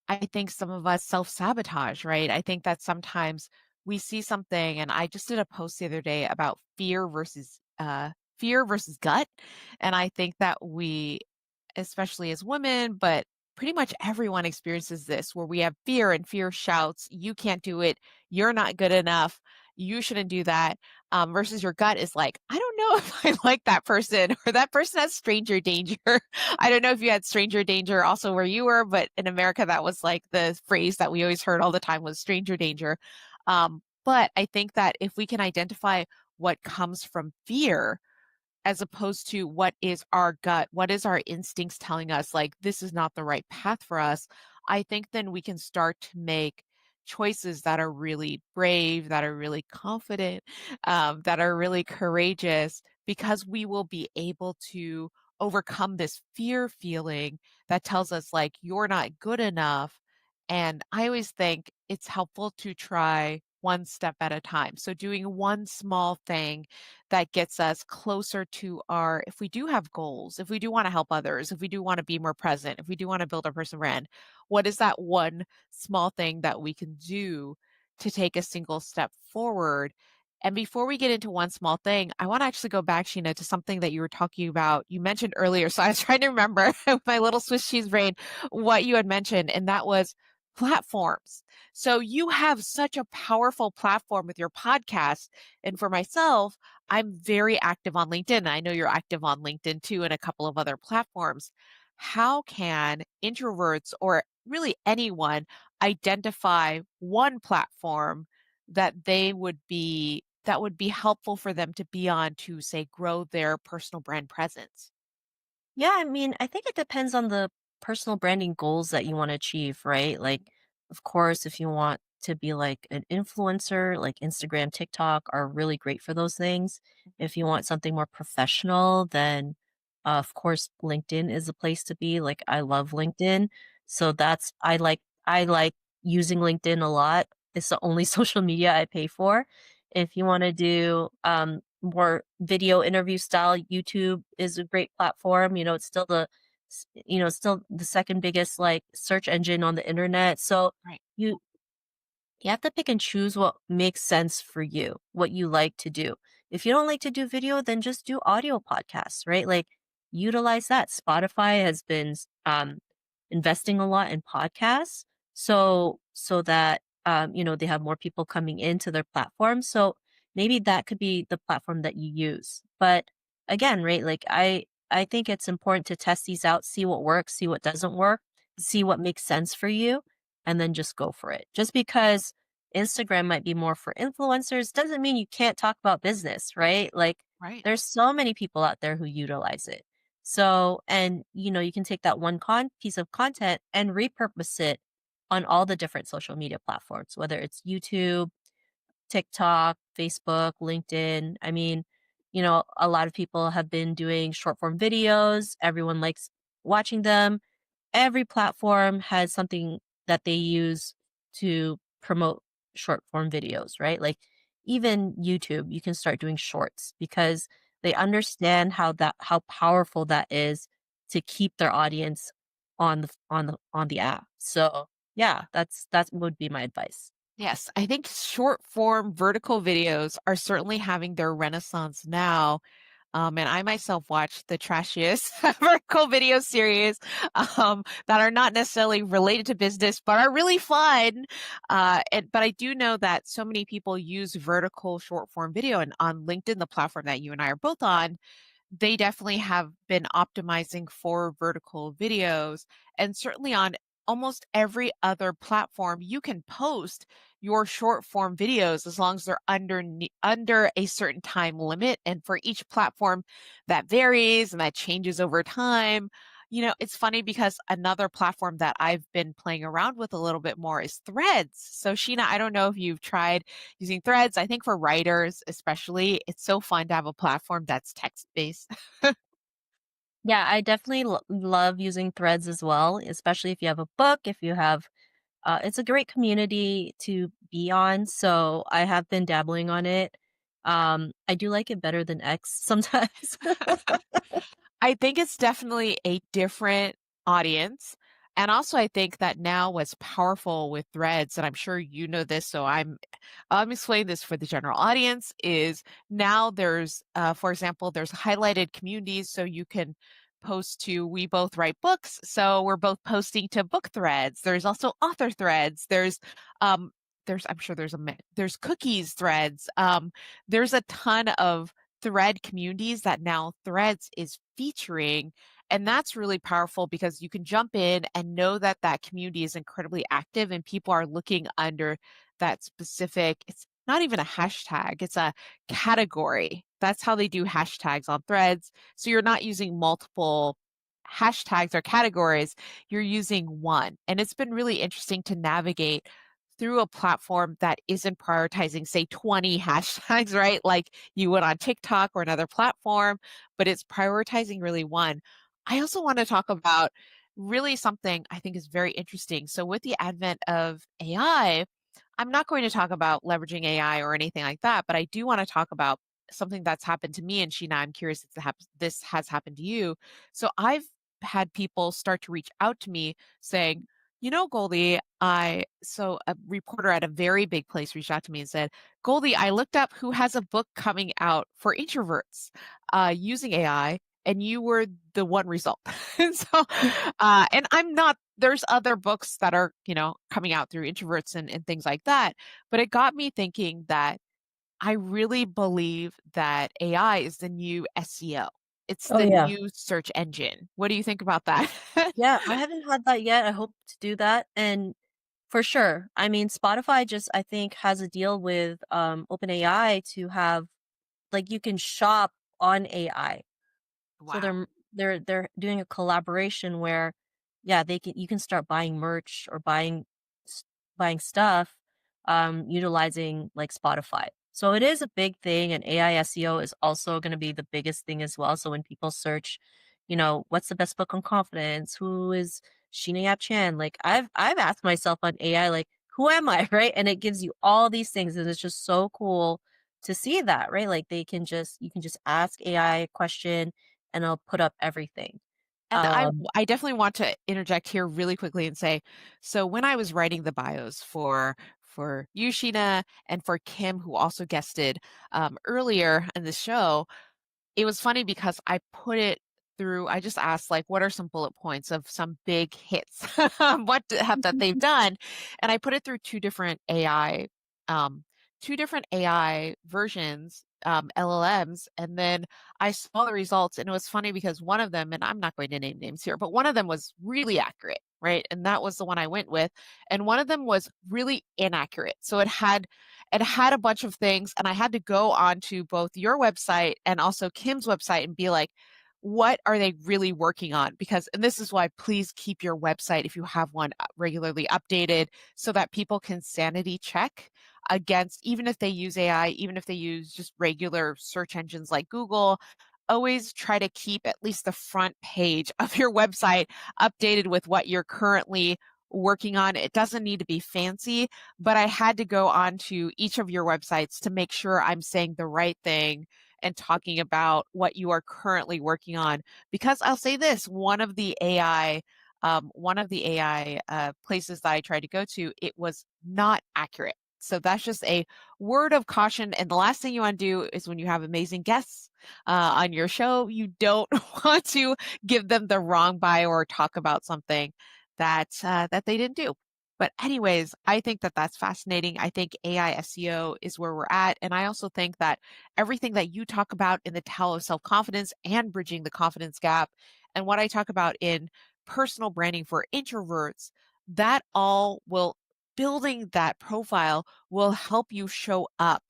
Speaker 1: I think some of us self-sabotage, right? I think that sometimes we see something, and I just did a post the other day about fear versus gut. And I think that we, especially as women, but pretty much everyone experiences this where we have fear and fear shouts, you can't do it, you're not good enough, you shouldn't do that. Versus your gut is like, I don't know if I like that person or that person has stranger danger. I don't know if you had stranger danger also where you were, but in America, that was like the phrase that we always heard all the time was stranger danger. But I think that if we can identify what comes from fear, as opposed to what is our gut, what is our instincts telling us, like, this is not the right path for us, I think then we can start to make choices that are really brave, that are really confident, that are really courageous, because we will be able to overcome this fear feeling that tells us, like, you're not good enough. And I always think it's helpful to try one step at a time. So doing one small thing that gets us closer to our, if we do have goals, if we do want to help others, if we do want to be more present, if we do want to build our personal brand, what is that one small thing that we can do to take a single step forward? And before we get into one small thing, I want to actually go back, Sheena, to something that you were talking about. You mentioned earlier, so I was trying to remember with my little Swiss cheese brain what you had mentioned, and that was platforms. So you have such a powerful platform with your podcast. And for myself, I'm very active on LinkedIn. I know you're active on LinkedIn too, and a couple of other platforms. How can introverts or really anyone identify one platform that would be helpful for them to be on to, say, grow their personal brand presence?
Speaker 3: yeah, I mean, I think it depends on the personal branding goals that you want to achieve, right? Like, of course, if you want to be like an influencer, like Instagram, TikTok are really great for those things. If you want something more professional, then of course, LinkedIn is a place to be. Like, I love LinkedIn. So I like using LinkedIn a lot. It's the only social media I pay for. If you want to do more video interview style, YouTube is a great platform. It's still still the second biggest like search engine on the internet. So
Speaker 1: Right.
Speaker 3: you you have to pick and choose what makes sense for you, what you like to do. If you don't like to do video, then just do audio podcasts, right? Like utilize that. Spotify has been investing a lot in podcasts, so that they have more people coming into their platform. So maybe that could be the platform that you use. But again, right? Like I think it's important to test these out, see what works, see what doesn't work, see what makes sense for you, and then just go for it. Just because Instagram might be more for influencers doesn't mean you can't talk about business, right? Like
Speaker 1: Right.
Speaker 3: there's so many people out there who utilize it. So, and you can take that one piece of content and repurpose it on all the different social media platforms, whether it's YouTube, TikTok, Facebook, LinkedIn. I mean, a lot of people have been doing short form videos. Everyone likes watching them. Every platform has something that they use to promote short form videos, right? Like even YouTube, you can start doing shorts because they understand how powerful that is to keep their audience on the app. So yeah, that would be my advice.
Speaker 1: Yes, I think short form vertical videos are certainly having their renaissance now. And I myself watch the trashiest vertical video series that are not necessarily related to business, but are really fun. But I do know that so many people use vertical short form video, and on LinkedIn, the platform that you and I are both on, they definitely have been optimizing for vertical videos. And certainly on almost every other platform, you can post your short form videos as long as they're under a certain time limit. And for each platform, that varies and that changes over time. You know, it's funny because another platform that I've been playing around with a little bit more is Threads. So, Sheena, I don't know if you've tried using Threads. I think for writers, especially, it's so fun to have a platform that's text based.
Speaker 3: Yeah, I definitely love using Threads as well, especially if you have a book, if you have it's a great community to be on, so I have been dabbling on it. I do like it better than X sometimes.
Speaker 1: I think it's definitely a different audience. And also, I think that now what's powerful with threads, and I'm sure you know this, so I'm explaining this for the general audience, is now there's, for example, there's highlighted communities, so you can post to we both write books, so we're both posting to book threads. There's also author threads. Um, there's I'm sure there's cookies threads. There's a ton of thread communities that now Threads is featuring. And that's really powerful because you can jump in and know that that community is incredibly active and people are looking under that specific, it's not even a hashtag, it's a category. That's how they do hashtags on Threads. So you're not using multiple hashtags or categories, you're using one. And it's been really interesting to navigate through a platform that isn't prioritizing, say, 20 hashtags, right? Like you would on TikTok or another platform, but it's prioritizing really one. I also want to talk about really something I think is very interesting. So, with the advent of AI, I'm not going to talk about leveraging AI or anything like that, but I do want to talk about something that's happened to me. And Sheena, I'm curious if this has happened to you. So, I've had people start to reach out to me saying, you know, Goldie, a reporter at a very big place reached out to me and said, Goldie, I looked up who has a book coming out for introverts using AI, and you were the one result. And so, and I'm not, there's other books that are, you know, coming out through introverts and things like that. But it got me thinking that I really believe that AI is the new SEO. It's
Speaker 3: Oh
Speaker 1: the
Speaker 3: yeah.
Speaker 1: new search engine. What do you think about that?
Speaker 3: Yeah, I haven't had that yet. I hope to do that. And for sure. I mean, Spotify just I think has a deal with OpenAI to have like you can shop on AI. So
Speaker 1: Wow.
Speaker 3: they're doing a collaboration where, yeah, they can you can start buying merch or s- buying stuff, utilizing like Spotify. So it is a big thing, and AI SEO is also going to be the biggest thing as well. So when people search, what's the best book on confidence? Who is Sheena Yap Chan? Like I've asked myself on AI, like, who am I, right? And it gives you all these things, and it's just so cool to see that, right? Like you can just ask AI a question and I'll put up everything.
Speaker 1: And
Speaker 3: Um,
Speaker 1: I definitely want to interject here really quickly and say, so when I was writing the bios for you, Sheena, and for Kim, who also guested earlier in the show, it was funny because I put it through I just asked, like, what are some bullet points of some big hits, have that they've done? And I put it through um, 2 different AI versions, LLMs, and then I saw the results, and it was funny because one of them, and I'm not going to name names here, but one of them was really accurate, right? And that was the one I went with, and one of them was really inaccurate. So it had a bunch of things, and I had to go onto both your website and also Kim's website and be like, what are they really working on? Because, and this is why, please keep your website, if you have one, regularly updated so that people can sanity check against, even if they use AI, even if they use just regular search engines like Google, always try to keep at least the front page of your website updated with what you're currently working on. It doesn't need to be fancy, but I had to go onto each of your websites to make sure I'm saying the right thing and talking about what you are currently working on. Because I'll say this, one of the AI places that I tried to go to, it was not accurate. So that's just a word of caution. And the last thing you want to do is when you have amazing guests on your show, you don't want to give them the wrong bio or talk about something that they didn't do. But anyways, I think that that's fascinating. I think AI SEO is where we're at. And I also think that everything that you talk about in the Tao of Self-Confidence and bridging the confidence gap, and what I talk about in personal branding for introverts, that all will, building that profile will help you show up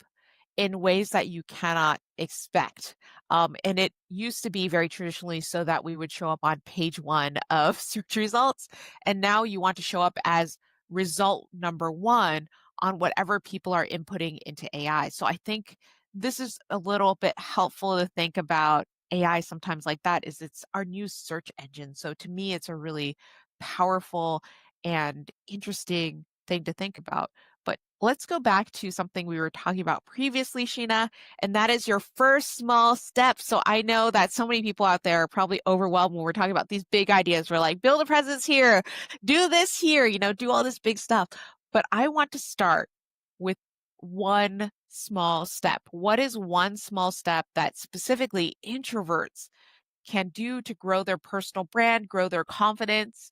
Speaker 1: in ways that you cannot expect. And it used to be very traditionally so that we would show up on page one of search results. And now you want to show up as result number one on whatever people are inputting into AI. So I think this is a little bit helpful to think about AI sometimes like that, is it's our new search engine. So to me, it's a really powerful and interesting thing to think about. But let's go back to something we were talking about previously, Sheena, and that is your first small step. So I know that so many people out there are probably overwhelmed when we're talking about these big ideas. We're like, build a presence here, do this here, do all this big stuff. But I want to start with one small step. What is one small step that specifically introverts can do to grow their personal brand, grow their confidence,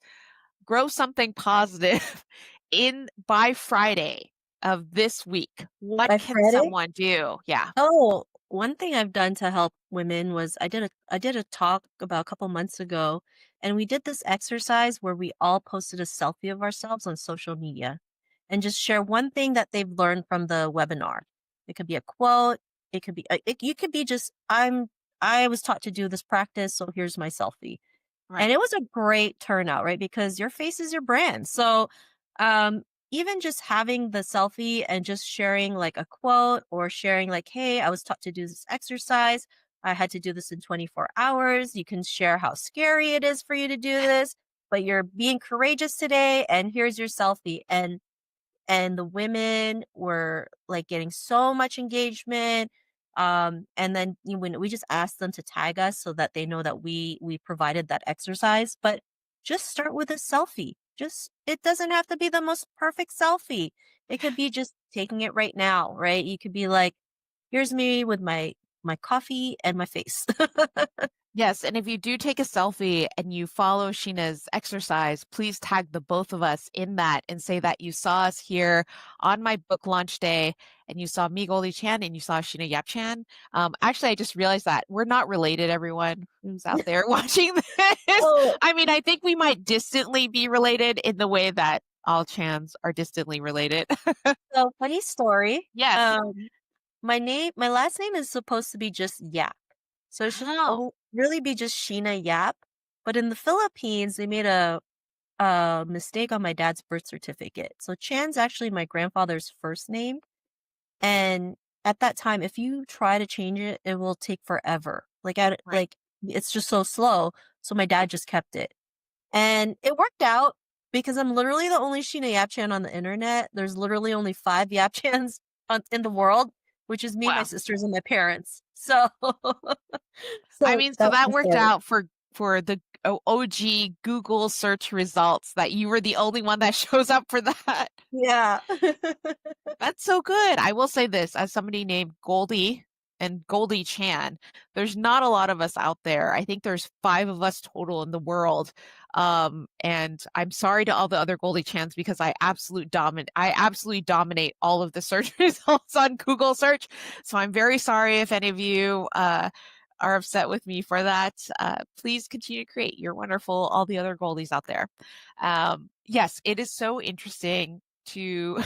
Speaker 1: grow something positive in by Friday of this week? What
Speaker 3: By
Speaker 1: can
Speaker 3: Friday?
Speaker 1: someone do? Yeah.
Speaker 3: Oh, one thing I've done to help women was I did a talk about a couple months ago, and we did this exercise where we all posted a selfie of ourselves on social media and just share one thing that they've learned from the webinar. It could be a quote, it could be you could be just I was taught to do this practice, so here's my selfie. And
Speaker 1: Right.
Speaker 3: it was a great turnout, right? Because your face is your brand. So, um, even just having the selfie and just sharing like a quote or sharing like, hey, I was taught to do this exercise. I had to do this in 24 hours. You can share how scary it is for you to do this, but you're being courageous today. And here's your selfie. And the women were like getting so much engagement. And then when we just asked them to tag us so that they know that we provided that exercise. But just start with a selfie. Just it doesn't have to be the most perfect selfie. It could be just taking it right now, right? You could be like, here's me with my coffee and my face.
Speaker 1: Yes, and if you do take a selfie and you follow Sheena's exercise, please tag the both of us in that and say that you saw us here on my book launch day and you saw me, Goldie Chan, and you saw Sheena Yap Chan. Actually, I just realized that we're not related, everyone who's out there watching this.
Speaker 3: Oh,
Speaker 1: I mean, I think we might distantly be related in the way that all Chans are distantly related.
Speaker 3: so funny story.
Speaker 1: Yes.
Speaker 3: My last name is supposed to be just Yap. So it should
Speaker 1: Oh,
Speaker 3: really be just Sheena Yap. But in the Philippines, they made a mistake on my dad's birth certificate. So Chan's actually my grandfather's first name. And at that time, if you try to change it, it will take forever.
Speaker 1: right.
Speaker 3: Like it's just so slow. So my dad just kept it. And it worked out because I'm literally the only Sheena Yapchan on the internet. There's literally only 5 Yapchans in the world, which is me, my
Speaker 1: Wow.
Speaker 3: sisters, and my parents. So,
Speaker 1: I
Speaker 3: so
Speaker 1: mean, so
Speaker 3: that was
Speaker 1: that
Speaker 3: the
Speaker 1: worked
Speaker 3: story.
Speaker 1: out for the OG Google search results that you were the only one that shows up for that.
Speaker 3: Yeah.
Speaker 1: That's so good. I will say this, as somebody named Goldie and Goldie Chan, there's not a lot of us out there. I think there's 5 of us total in the world. And I'm sorry to all the other Goldie Chans because I absolutely dominate all of the search results on Google search. So I'm very sorry if any of you are upset with me for that. Please continue to create. You're wonderful, all the other Goldies out there. Yes, it is so interesting to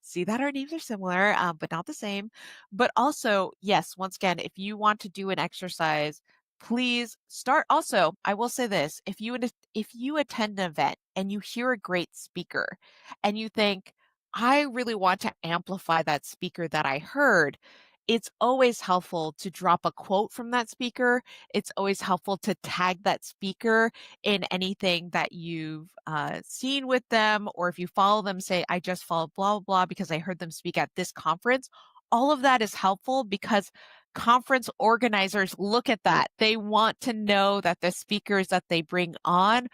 Speaker 1: see that our names are similar, but not the same. But also, yes, once again, if you want to do an exercise, please start. Also, I will say this: if you attend an event and you hear a great speaker, and you think, I really want to amplify that speaker that I heard, it's always helpful to drop a quote from that speaker. It's always helpful to tag that speaker in anything that you've seen with them, or if you follow them, say, I just followed blah, blah, blah, because I heard them speak at this conference. All of that is helpful because conference organizers look at that. They want to know that the speakers that they bring on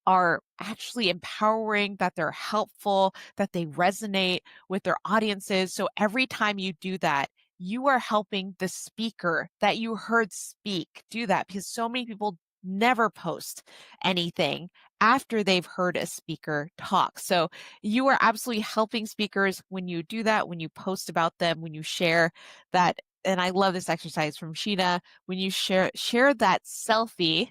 Speaker 1: are actually empowering, that they're helpful, that they resonate with their audiences. So every time you do that, you are helping the speaker that you heard speak do that, because so many people never post anything after they've heard a speaker talk. So you are absolutely helping speakers when you do that, when you post about them, when you share that. And I love this exercise from Sheena. When you share that selfie,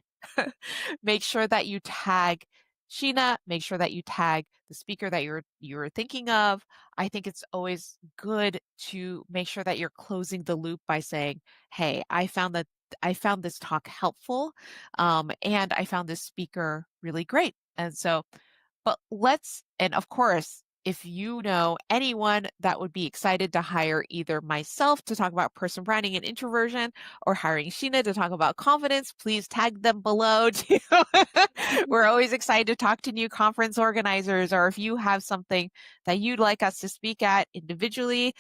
Speaker 1: make sure that you tag Sheena, make sure that you tag the speaker that you're thinking of. I think it's always good to make sure that you're closing the loop by saying, "Hey, I found this talk helpful, and I found this speaker really great." And so, but and of course, if you know anyone that would be excited to hire either myself to talk about person branding and introversion, or hiring Sheena to talk about confidence, please tag them below too. We're always excited to talk to new conference organizers, or if you have something that you'd like us to speak at individually,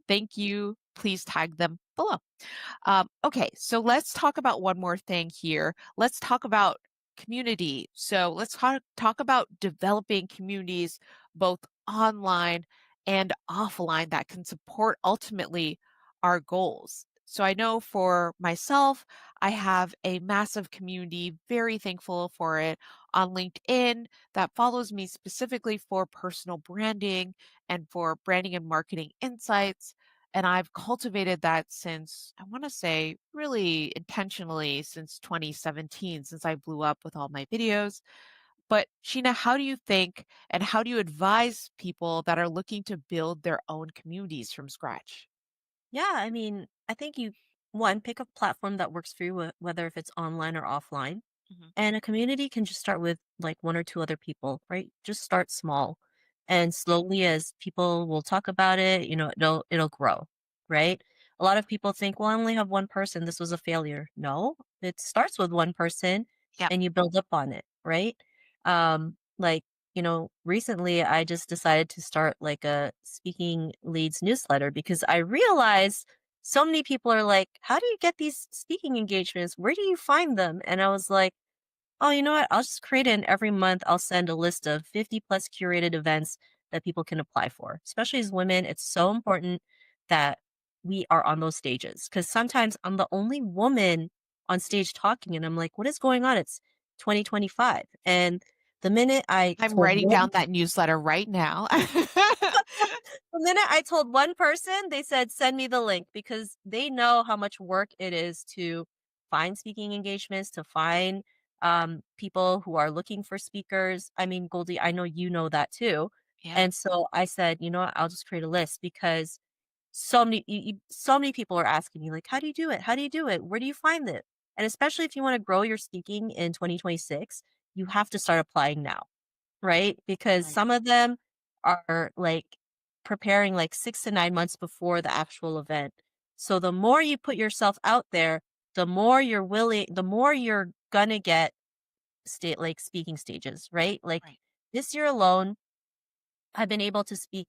Speaker 1: thank you. Please tag them below. Okay, so let's talk about one more thing here. Let's talk about community. So let's talk about developing communities both online and offline that can support ultimately our goals. So I know for myself, I have a massive community, very thankful for it, on LinkedIn that follows me specifically for personal branding and for branding and marketing insights. And I've cultivated that since, I want to say, really intentionally since 2017, since I blew up with all my videos. But Sheena, how do you think and how do you advise people that are looking to build their own communities from scratch?
Speaker 3: Yeah, I mean, I think you one pick a platform that works for you, whether if it's online or offline.
Speaker 1: Mhm.
Speaker 3: And a community can just start with like one or two other people, right? Just start small. And slowly as people will talk about it, it'll grow, right? A lot of people think, well, I only have one person, this was a failure. No, it starts with one person
Speaker 1: Yeah.
Speaker 3: and you build up on it, right? Like, recently I just decided to start like a speaking leads newsletter because I realized so many people are like, how do you get these speaking engagements? Where do you find them? And I was like, oh, you know what? I'll just create it and every month I'll send a list of 50 plus curated events that people can apply for. Especially as women, it's so important that we are on those stages because sometimes I'm the only woman on stage talking and I'm like, what is going on? It's 2025. And the minute I
Speaker 1: I'm
Speaker 3: told
Speaker 1: writing
Speaker 3: one
Speaker 1: down that newsletter right now.
Speaker 3: the minute I told one person, they said, "Send me the link," because they know how much work it is to find speaking engagements, to find people who are looking for speakers. I mean, Goldie, I know you know that too.
Speaker 1: Yeah,
Speaker 3: And so I said, you know what, I'll just create a list because so many people are asking me, like, how do you do it? How do you do it? Where do you find it? And especially if you want to grow your speaking in 2026, you have to start applying now, right? Because
Speaker 1: right,
Speaker 3: some of them are like preparing like 6 to 9 months before the actual event. So the more you put yourself out there, the more you're gonna get like speaking stages, right? Like
Speaker 1: right.
Speaker 3: this year alone, I've been able to speak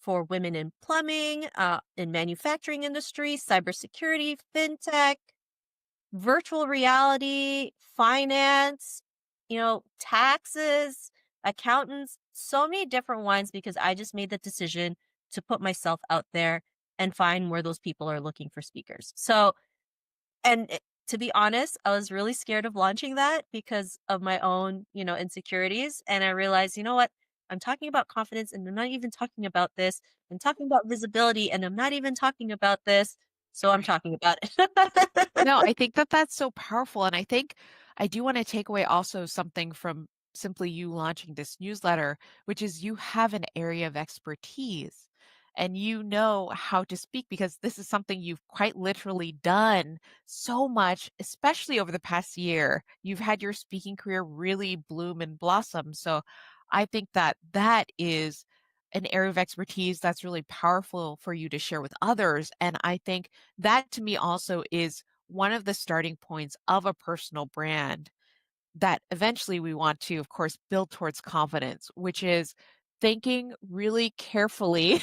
Speaker 3: for women in plumbing, in manufacturing industry, cybersecurity, fintech, virtual reality, finance, taxes, accountants, so many different ones because I just made the decision to put myself out there and find where those people are looking for speakers. So, to be honest, I was really scared of launching that because of my own, insecurities. And I realized, you know what? I'm talking about confidence and I'm not even talking about this. I'm talking about visibility and I'm not even talking about this. So I'm
Speaker 1: Right.
Speaker 3: talking about it.
Speaker 1: No, I think that that's so powerful. And I think I do want to take away also something from simply you launching this newsletter, which is you have an area of expertise and you know how to speak, because this is something you've quite literally done so much, especially over the past year. You've had your speaking career really bloom and blossom. So I think that that is an area of expertise that's really powerful for you to share with others. And I think that to me also is one of the starting points of a personal brand that eventually we want to, of course, build towards confidence, which is thinking really carefully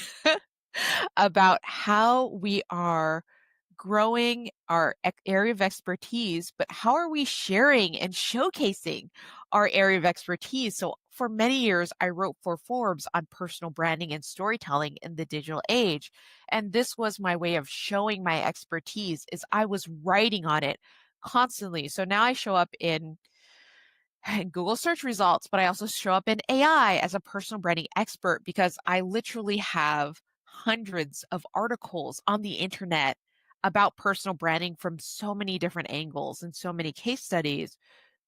Speaker 1: about how we are growing our area of expertise, but how are we sharing and showcasing our area of expertise? So, for many years, I wrote for Forbes on personal branding and storytelling in the digital age. And this was my way of showing my expertise is I was writing on it constantly. So now I show up in Google search results, but I also show up in AI as a personal branding expert because I literally have hundreds of articles on the internet about personal branding from so many different angles and so many case studies.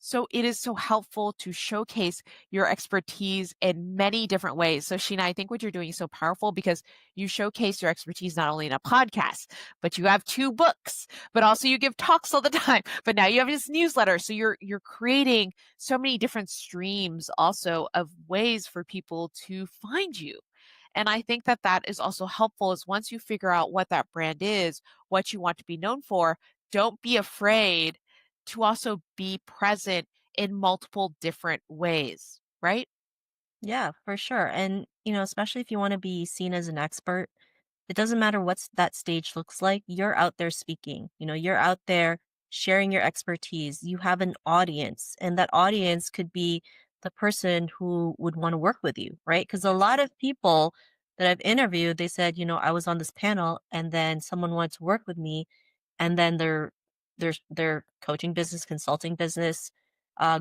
Speaker 1: So it is so helpful to showcase your expertise in many different ways. So Sheena, I think what you're doing is so powerful because you showcase your expertise not only in a podcast, but you have two books, but also you give talks all the time. But now you have this newsletter. So you're creating so many different streams also of ways for people to find you. And I think that that is also helpful is once you figure out what that brand is, what you want to be known for, don't be afraid to also be present in multiple different ways, right?
Speaker 3: Yeah, for sure. And, especially if you want to be seen as an expert, it doesn't matter what that stage looks like. You're out there speaking, you're out there sharing your expertise. You have an audience, and that audience could be the person who would want to work with you, right? Because a lot of people that I've interviewed, they said, I was on this panel and then someone wanted to work with me, and then their coaching business, consulting business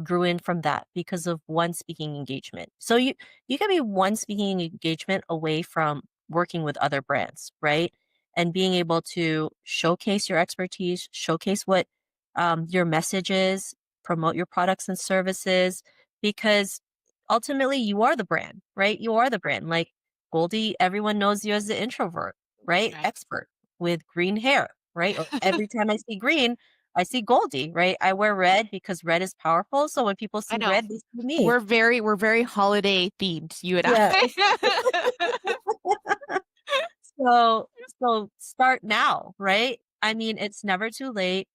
Speaker 3: grew in from that because of one speaking engagement. So you can be one speaking engagement away from working with other brands, right? And being able to showcase your expertise, showcase what your message is, promote your products and services, because ultimately you are the brand, right? You are the brand. Like Goldie, everyone knows you as the introvert, right?
Speaker 1: Right.
Speaker 3: Expert with green hair, right? Every time I see green, I see Goldie, right? I wear red because red is powerful. So when people
Speaker 1: I
Speaker 3: see
Speaker 1: know.
Speaker 3: red, they see me.
Speaker 1: We're very holiday themed, you and
Speaker 3: Yeah.
Speaker 1: I.
Speaker 3: So so start now, right? I mean, it's never too late.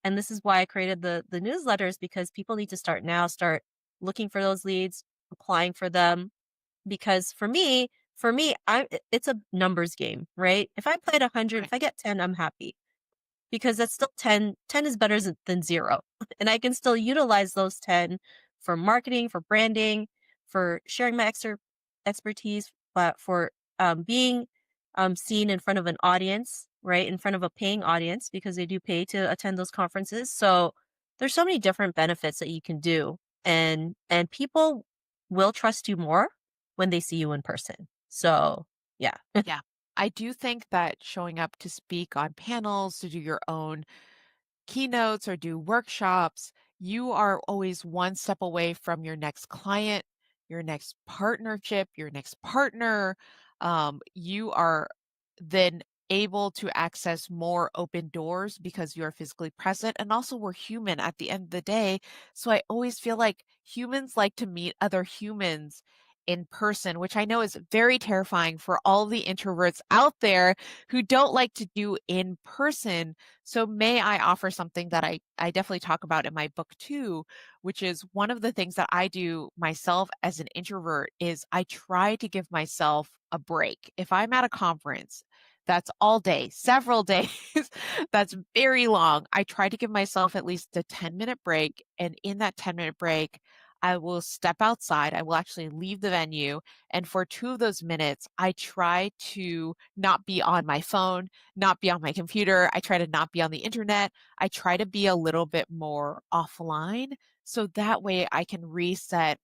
Speaker 3: And this is why I created the newsletters, because people need to start now, start looking for those leads, applying for them. Because for me, it's a numbers game, right? If I play at 100,
Speaker 1: Right.
Speaker 3: if I get 10, I'm happy, because that's still 10. 10 is better than 0. And I can still utilize those 10 for marketing, for branding, for sharing my expertise, but for being seen in front of an audience, right? In front of a paying audience, because they do pay to attend those conferences. So there's so many different benefits that you can do. And people will trust you more when they see you in person. So yeah.
Speaker 1: Yeah. I do think that showing up to speak on panels, to do your own keynotes or do workshops, you are always one step away from your next client, your next partnership, your next partner. You are then able to access more open doors because you're physically present. And also, we're human at the end of the day. So I always feel like humans like to meet other humans in person, which I know is very terrifying for all the introverts out there who don't like to do in person. So may I offer something that I definitely talk about in my book too, which is one of the things that I do myself as an introvert is I try to give myself a break. If I'm at a conference that's all day, several days, that's very long, I try to give myself at least a 10-minute break. And in that 10-minute break, I will step outside. I will actually leave the venue. And for 2 of those minutes, I try to not be on my phone, not be on my computer. I try to not be on the internet. I try to be a little bit more offline. So that way I can reset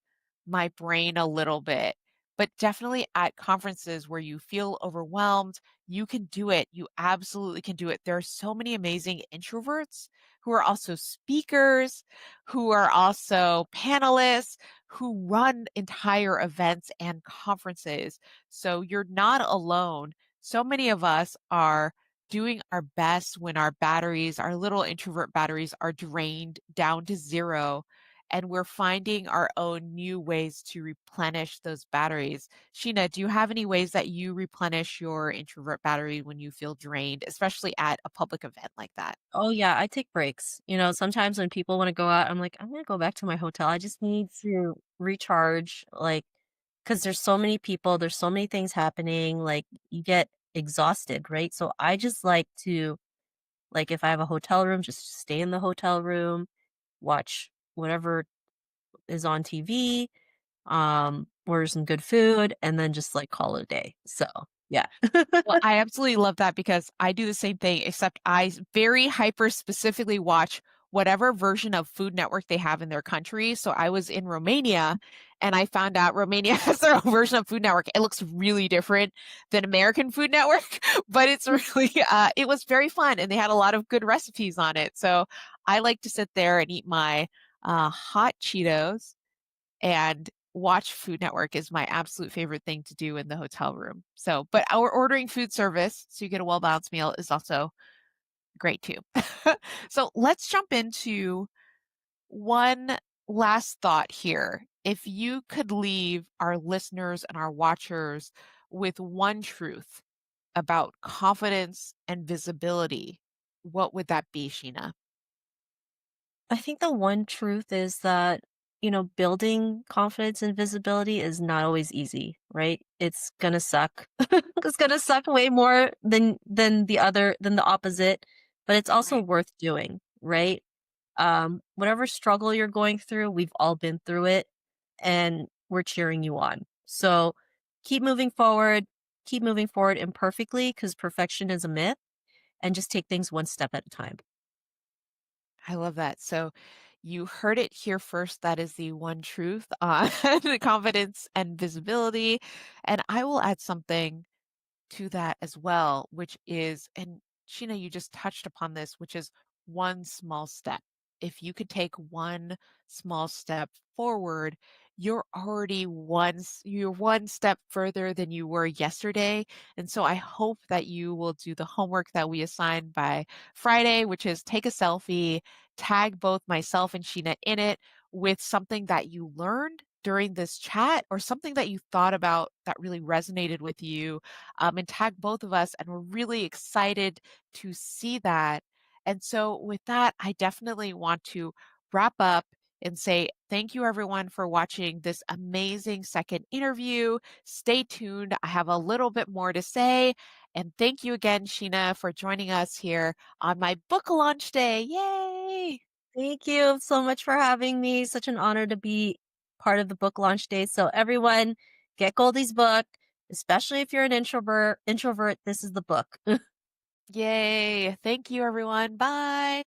Speaker 1: my brain a little bit. But definitely at conferences where you feel overwhelmed, you can do it. You absolutely can do it. There are so many amazing introverts who are also speakers, who are also panelists, who run entire events and conferences. So you're not alone. So many of us are doing our best when our batteries, our little introvert batteries, are drained down to zero. And we're finding our own new ways to replenish those batteries. Sheena, do you have any ways that you replenish your introvert battery when you feel drained, especially at a public event like that?
Speaker 3: Oh yeah, I take breaks. Sometimes when people want to go out, I'm like, I'm gonna go back to my hotel. I just need to recharge, like, because there's so many people, there's so many things happening. Like, you get exhausted, right? So I just like to Like if I have a hotel room, just stay in the hotel room, watch whatever is on TV, order some good food, and then just like call it a day. So yeah.
Speaker 1: Well, I absolutely love that because I do the same thing, except very hyper specifically watch whatever version of Food Network they have in their country. So I was in Romania and I found out Romania has their own version of Food Network. It looks really different than American Food Network, but it's really, it was very fun and they had a lot of good recipes on it. So I like to sit there and eat my hot Cheetos and watch Food Network is my absolute favorite thing to do in the hotel room. So, but our ordering food service so you get a well-balanced meal is also great too. So let's jump into one last thought here. If you could leave our listeners and our watchers with one truth about confidence and visibility, what would that be, Sheena?
Speaker 3: I think the one truth is that, building confidence and visibility is not always easy, right? It's gonna suck. It's gonna suck way more than the opposite, but it's also
Speaker 1: Right.
Speaker 3: worth doing, right? Whatever struggle you're going through, we've all been through it, and we're cheering you on. So keep moving forward, keep moving forward imperfectly because perfection is a myth, and just take things one step at a time.
Speaker 1: I love that. So you heard it here first. That is the one truth on confidence and visibility. And I will add something to that as well, which is, and Sheena, you just touched upon this, which is one small step. If you could take one small step forward, you're one step further than you were yesterday. And so I hope that you will do the homework that we assigned by Friday, which is take a selfie, tag both myself and Sheena in it with something that you learned during this chat or something that you thought about that really resonated with you, and tag both of us. And we're really excited to see that. And so, with that, I definitely want to wrap up and say thank you, everyone, for watching this amazing second interview. Stay tuned. I have a little bit more to say. And thank you again, Sheena, for joining us here on my book launch day. Yay!
Speaker 3: Thank you so much for having me. Such an honor to be part of the book launch day. So everyone, get Goldie's book, especially if you're an introvert, this is the book.
Speaker 1: Yay. Thank you, everyone. Bye.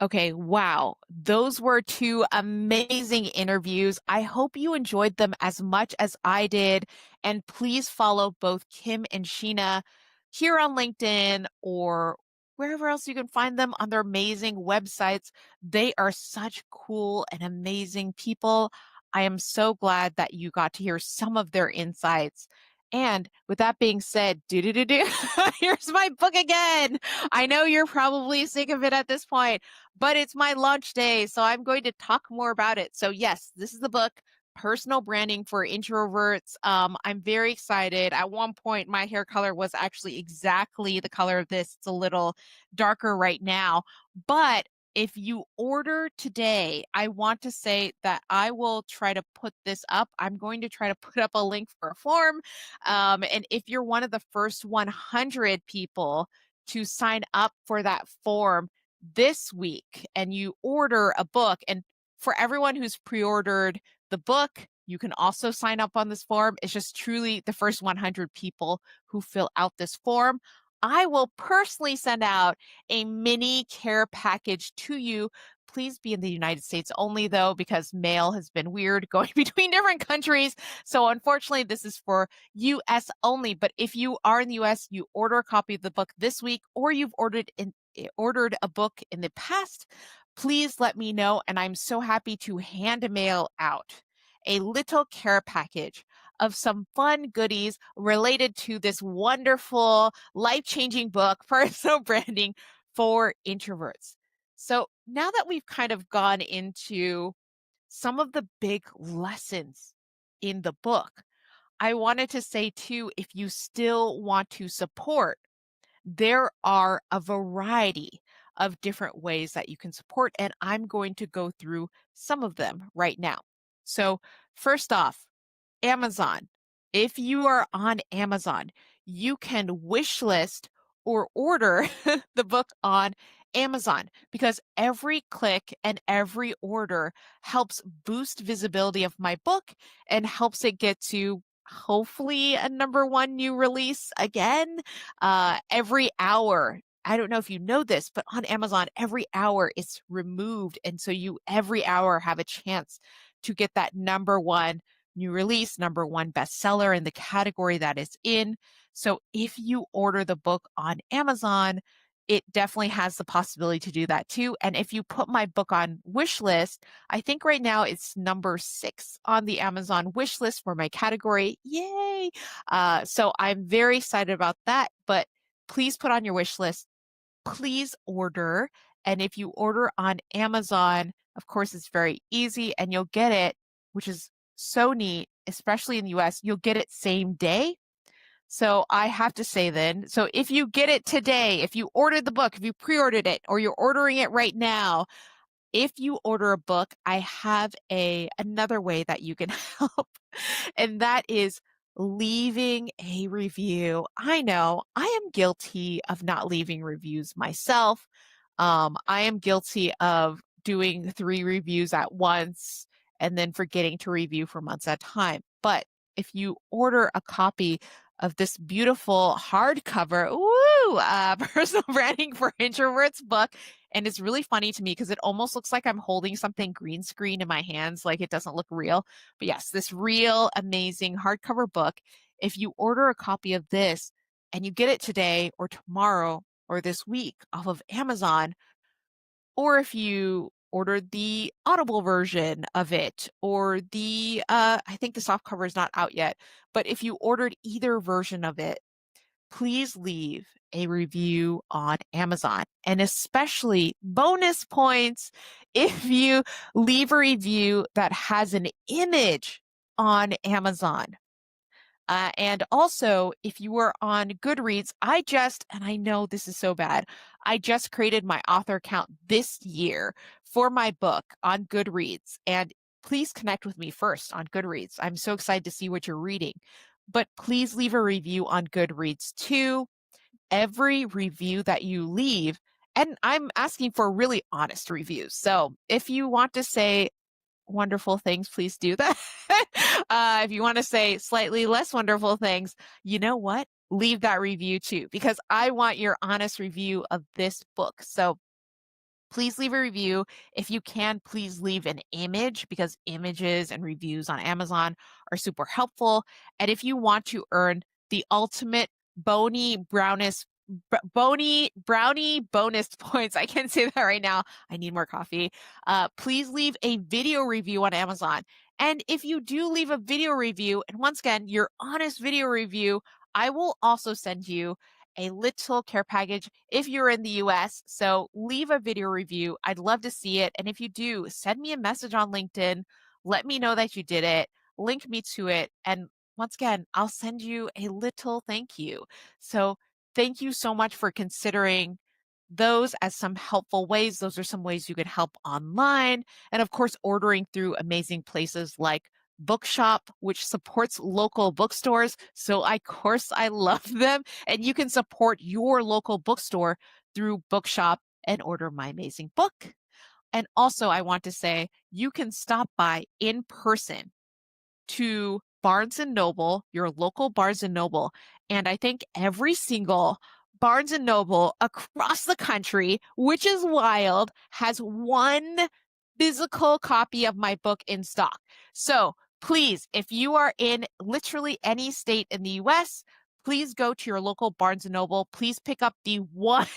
Speaker 1: Okay, wow. Those were two amazing interviews. I hope you enjoyed them as much as I did. And please follow both Kim and Sheena here on LinkedIn or wherever else you can find them on their amazing websites. They are such cool and amazing people. I am so glad that you got to hear some of their insights. And with that being said, here's my book again. I know you're probably sick of it at this point, but it's my launch day, so I'm going to talk more about it. So yes, this is the book, Personal Branding for Introverts. I'm very excited. At one point, my hair color was actually exactly the color of this. It's a little darker right now, but if you order today, I want to say that I will try to put this up. I'm going to try to put up a link for a form. And if you're one of the first 100 people to sign up for that form, this week and you order a book, and for everyone who's pre-ordered the book, you can also sign up on this form. It's just truly the first 100 people who fill out this form. I will personally send out a mini care package to you. Please be in the United States only, though, because mail has been weird going between different countries. So, unfortunately, this is for US only. But if you are in the US, you order a copy of the book this week, or you've ordered a book in the past, please let me know. And I'm so happy to hand mail out a little care package of some fun goodies related to this wonderful, life-changing book, Personal Branding for Introverts. So now that we've kind of gone into some of the big lessons in the book, I wanted to say too, if you still want to support, there are a variety of different ways that you can support, and I'm going to go through some of them right now. So, first off, Amazon. If you are on Amazon, you can wish list or order the book on Amazon because every click and every order helps boost visibility of my book and helps it get to hopefully a #1 new release again every hour. I don't know if you know this, but on Amazon, every hour it's removed. And so you every hour have a chance to get that #1 new release, #1 bestseller in the category that it's in. So if you order the book on Amazon, it definitely has the possibility to do that too. And if you put my book on wish list, I think right now it's #6 on the Amazon wish list for my category. Yay! So I'm very excited about that. But please put on your wish list. Please order. And if you order on Amazon, of course, it's very easy and you'll get it, which is so neat, especially in the US, you'll get it same day. So I have to say then, so if you get it today, if you ordered the book, if you pre-ordered it, or you're ordering it right now, if you order a book, I have another way that you can help, and that is leaving a review. I know I am guilty of not leaving reviews myself. I am guilty of doing 3 reviews at once and then forgetting to review for months at a time. But if you order a copy of this beautiful hardcover, Personal Branding for Introverts book, and it's really funny to me because it almost looks like I'm holding something green screen in my hands, like it doesn't look real. But yes, this real amazing hardcover book, if you order a copy of this and you get it today or tomorrow or this week off of Amazon, or if you ordered the Audible version of it or I think the soft cover is not out yet, but if you ordered either version of it, please leave a review on Amazon, and especially bonus points if you leave a review that has an image on Amazon. And also, if you were on Goodreads, and I know this is so bad, I just created my author account this year for my book on Goodreads. And please connect with me first on Goodreads. I'm so excited to see what you're reading. But please leave a review on Goodreads too. Every review that you leave, and I'm asking for really honest reviews. So if you want to say wonderful things, please do that. If you want to say slightly less wonderful things, you know what? Leave that review too, because I want your honest review of this book. So please leave a review. If you can, please leave an image because images and reviews on Amazon are super helpful. And if you want to earn the ultimate bony brownie bonus points, I can't say that right now. I need more coffee. Please leave a video review on Amazon. And if you do leave a video review, and once again, your honest video review, I will also send you a little care package if you're in the US. So leave a video review. I'd love to see it. And if you do, send me a message on LinkedIn. Let me know that you did it. Link me to it. And once again, I'll send you a little thank you. So thank you so much for considering those as some helpful ways. Those are some ways you can help online. And of course, ordering through amazing places like Bookshop, which supports local bookstores. So of course I love them. And you can support your local bookstore through Bookshop and order my amazing book. And also I want to say you can stop by in person to Barnes and Noble, your local Barnes and Noble. And I think every single Barnes and Noble across the country, which is wild, has one physical copy of my book in stock. So please, if you are in literally any state in the US, please go to your local Barnes and Noble. Please pick up the one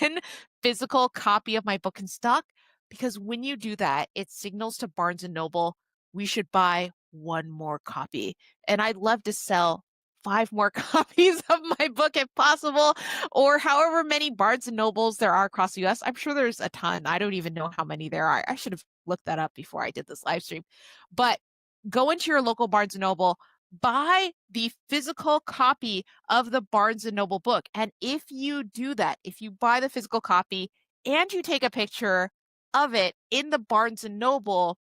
Speaker 1: physical copy of my book in stock because when you do that, it signals to Barnes and Noble, we should buy one more copy. And I'd love to sell 5 more copies of my book if possible, or however many Barnes and Nobles there are across the US. I'm sure there's a ton. I don't even know how many there are. I should have looked that up before I did this live stream. But go into your local Barnes and Noble, buy the physical copy of the Barnes and Noble book. And if you do that, if you buy the physical copy and you take a picture of it in the Barnes and Noble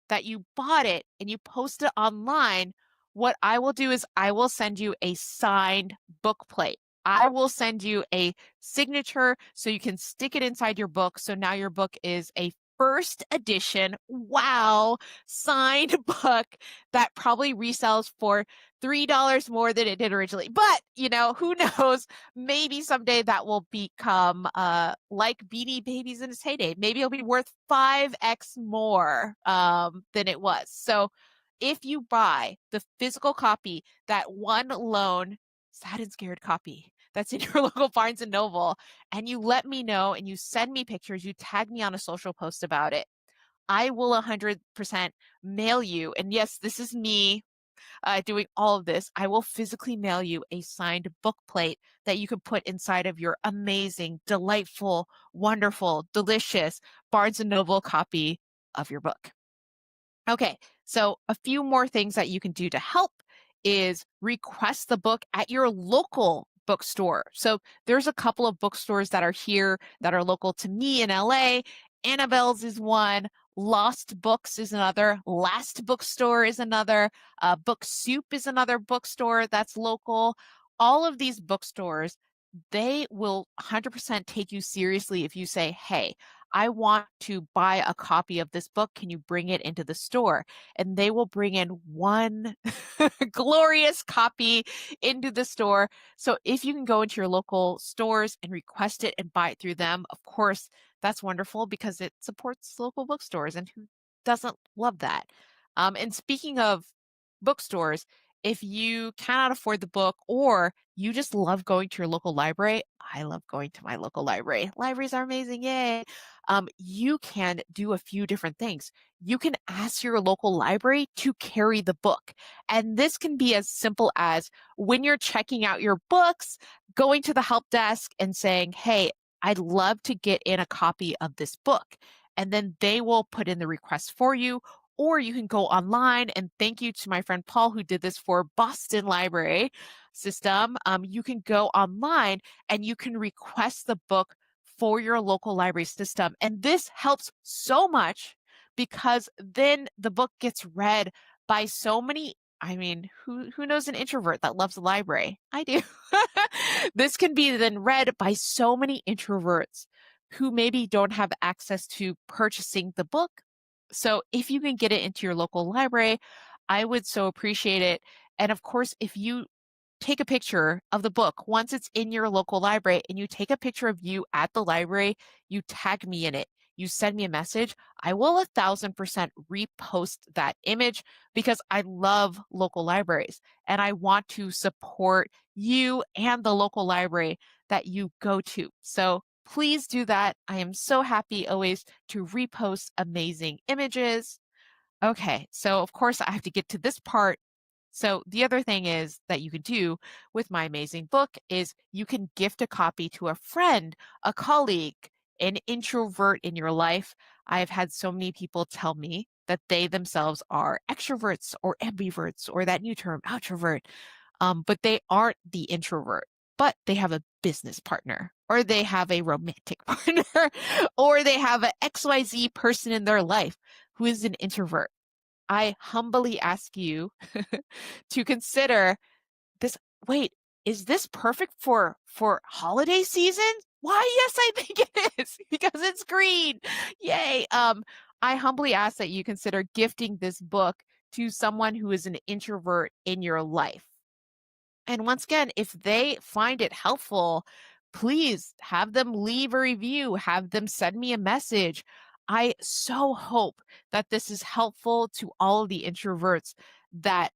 Speaker 1: that you bought it and you post it online, what I will do is I will send you a signed book plate. I will send you a signature so you can stick it inside your book. So now your book is a first edition, wow, signed book that probably resells for $3 more than it did originally. But, who knows? Maybe someday that will become like Beanie Babies in its heyday. Maybe it'll be worth 5x more than it was. So if you buy the physical copy, that one lone sad and scared copy that's in your local Barnes and Noble, and you let me know and you send me pictures, you tag me on a social post about it, I will 100% mail you. And yes, this is me doing all of this. I will physically mail you a signed book plate that you can put inside of your amazing, delightful, wonderful, delicious Barnes and Noble copy of your book. Okay, so a few more things that you can do to help is request the book at your local bookstore. So there's a couple of bookstores that are here that are local to me in LA. Annabelle's is one, Lost Books is another, Last Bookstore is another, Book Soup is another bookstore that's local. All of these bookstores, they will 100% take you seriously if you say, hey, I want to buy a copy of this book. Can you bring it into the store? And they will bring in one glorious copy into the store. So if you can go into your local stores and request it and buy it through them, of course, that's wonderful because it supports local bookstores. And who doesn't love that? And speaking of bookstores, if you cannot afford the book or you just love going to your local library, I love going to my local library. Libraries are amazing. Yay. You can do a few different things. You can ask your local library to carry the book. And this can be as simple as when you're checking out your books, going to the help desk and saying, hey, I'd love to get in a copy of this book. And then they will put in the request for you. Or you can go online, and thank you to my friend Paul who did this for Boston Library System. You can go online and you can request the book for your local library system. And this helps so much because then the book gets read by so many. I mean, who knows an introvert that loves the library? I do. This can be then read by so many introverts who maybe don't have access to purchasing the book. So if you can get it into your local library, I would so appreciate it. And of course, if you take a picture of the book once it's in your local library and you take a picture of you at the library, you tag me in it, you send me a message, I will 1,000% repost that image because I love local libraries and I want to support you and the local library that you go to. So please do that. I am so happy always to repost amazing images. Okay, so of course I have to get to this part. So the other thing is that you could do with my amazing book is you can gift a copy to a friend, a colleague, an introvert in your life. I've had so many people tell me that they themselves are extroverts or ambiverts or that new term, outrovert, but they aren't the introvert, but they have a business partner or they have a romantic partner or they have an XYZ person in their life who is an introvert. I humbly ask you to consider this. Wait, is this perfect for holiday season? Why, yes, I think it is because it's green. Yay. I humbly ask that you consider gifting this book to someone who is an introvert in your life. And once again, if they find it helpful, please have them leave a review, have them send me a message. I so hope that this is helpful to all of the introverts that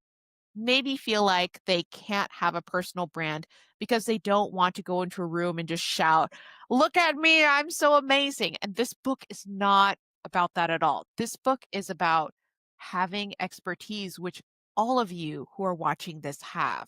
Speaker 1: maybe feel like they can't have a personal brand because they don't want to go into a room and just shout, look at me, I'm so amazing. And this book is not about that at all. This book is about having expertise, which all of you who are watching this have,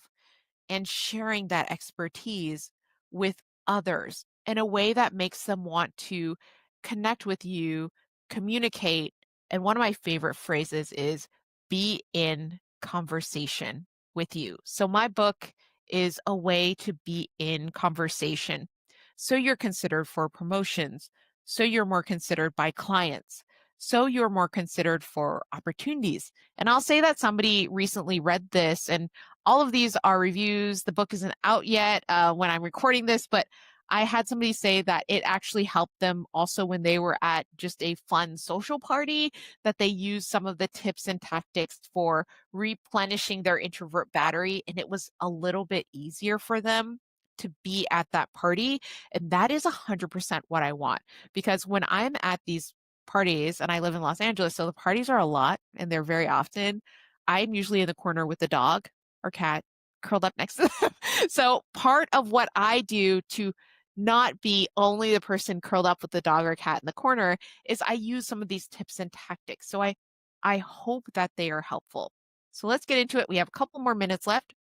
Speaker 1: and sharing that expertise with others in a way that makes them want to connect with you, communicate. And one of my favorite phrases is be in conversation with you. So, my book is a way to be in conversation. So, you're considered for promotions. So, you're more considered by clients. So, you're more considered for opportunities. And I'll say that somebody recently read this, and all of these are reviews. The book isn't out yet when I'm recording this, but I had somebody say that it actually helped them also when they were at just a fun social party, that they used some of the tips and tactics for replenishing their introvert battery, and it was a little bit easier for them to be at that party. And that is 100% what I want, because when I'm at these parties, and I live in Los Angeles, so the parties are a lot and they're very often, I'm usually in the corner with the dog or cat curled up next to them. So part of what I do to not be only the person curled up with the dog or cat in the corner is I use some of these tips and tactics. So I hope that they are helpful. So let's get into it. We have a couple more minutes left.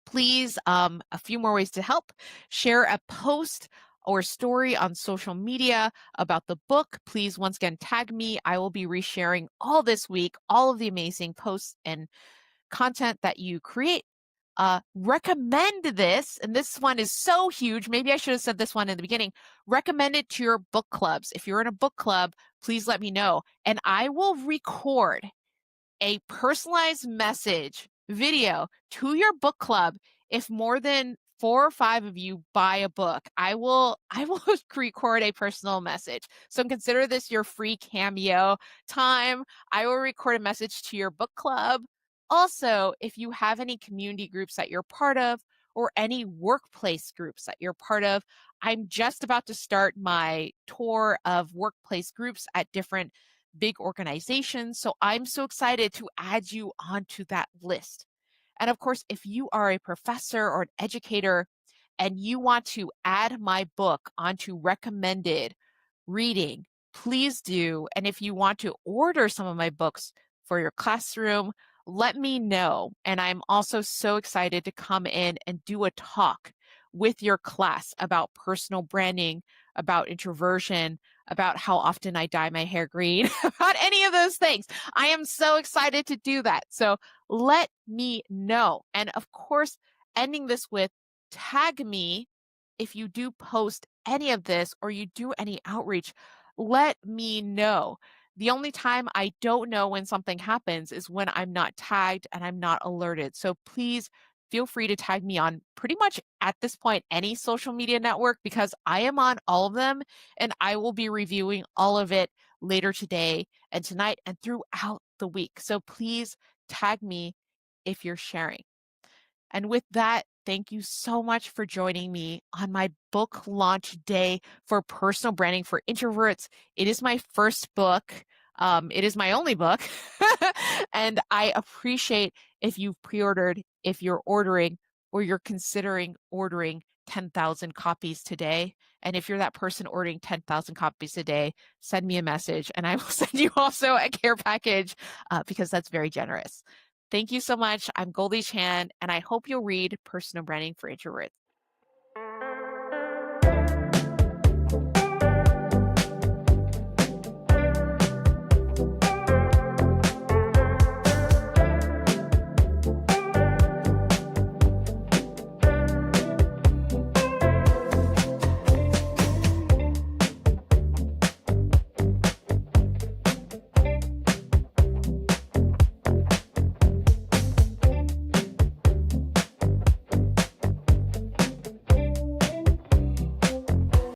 Speaker 1: Please, a few more ways to help. Share a post or story on social media about the book. Please, once again, tag me. I will be resharing all this week, all of the amazing posts and content that you create. Recommend this, and this one is so huge. Maybe I should have said this one in the beginning. Recommend it to your book clubs. If you're in a book club, please let me know, and I will record a personalized message video to your book club if more than 4 or 5 of you buy a book. I will record a personal message. So consider this your free cameo time. I will record a message to your book club. Also, if you have any community groups that you're part of or any workplace groups that you're part of, I'm just about to start my tour of workplace groups at different big organizations. So I'm so excited to add you onto that list. And of course, if you are a professor or an educator and you want to add my book onto recommended reading, please do. And if you want to order some of my books for your classroom, let me know. And I'm also so excited to come in and do a talk with your class about personal branding, about introversion, about how often I dye my hair green, about any of those things. I am so excited to do that. So let me know. And of course, ending this with tag me if you do post any of this or you do any outreach. Let me know. The only time I don't know when something happens is when I'm not tagged and I'm not alerted. So please feel free to tag me on pretty much at this point any social media network, because I am on all of them and I will be reviewing all of it later today and tonight and throughout the week. So please tag me if you're sharing. And with that, thank you so much for joining me on my book launch day for Personal Branding for Introverts. It is my first book. It is my only book. And I appreciate if you've pre-ordered, if you're ordering, or you're considering ordering 10,000 copies today. And if you're that person ordering 10,000 copies a day, send me a message and I will send you also a care package because that's very generous. Thank you so much. I'm Goldie Chan, and I hope you'll read Personal Branding for Introverts.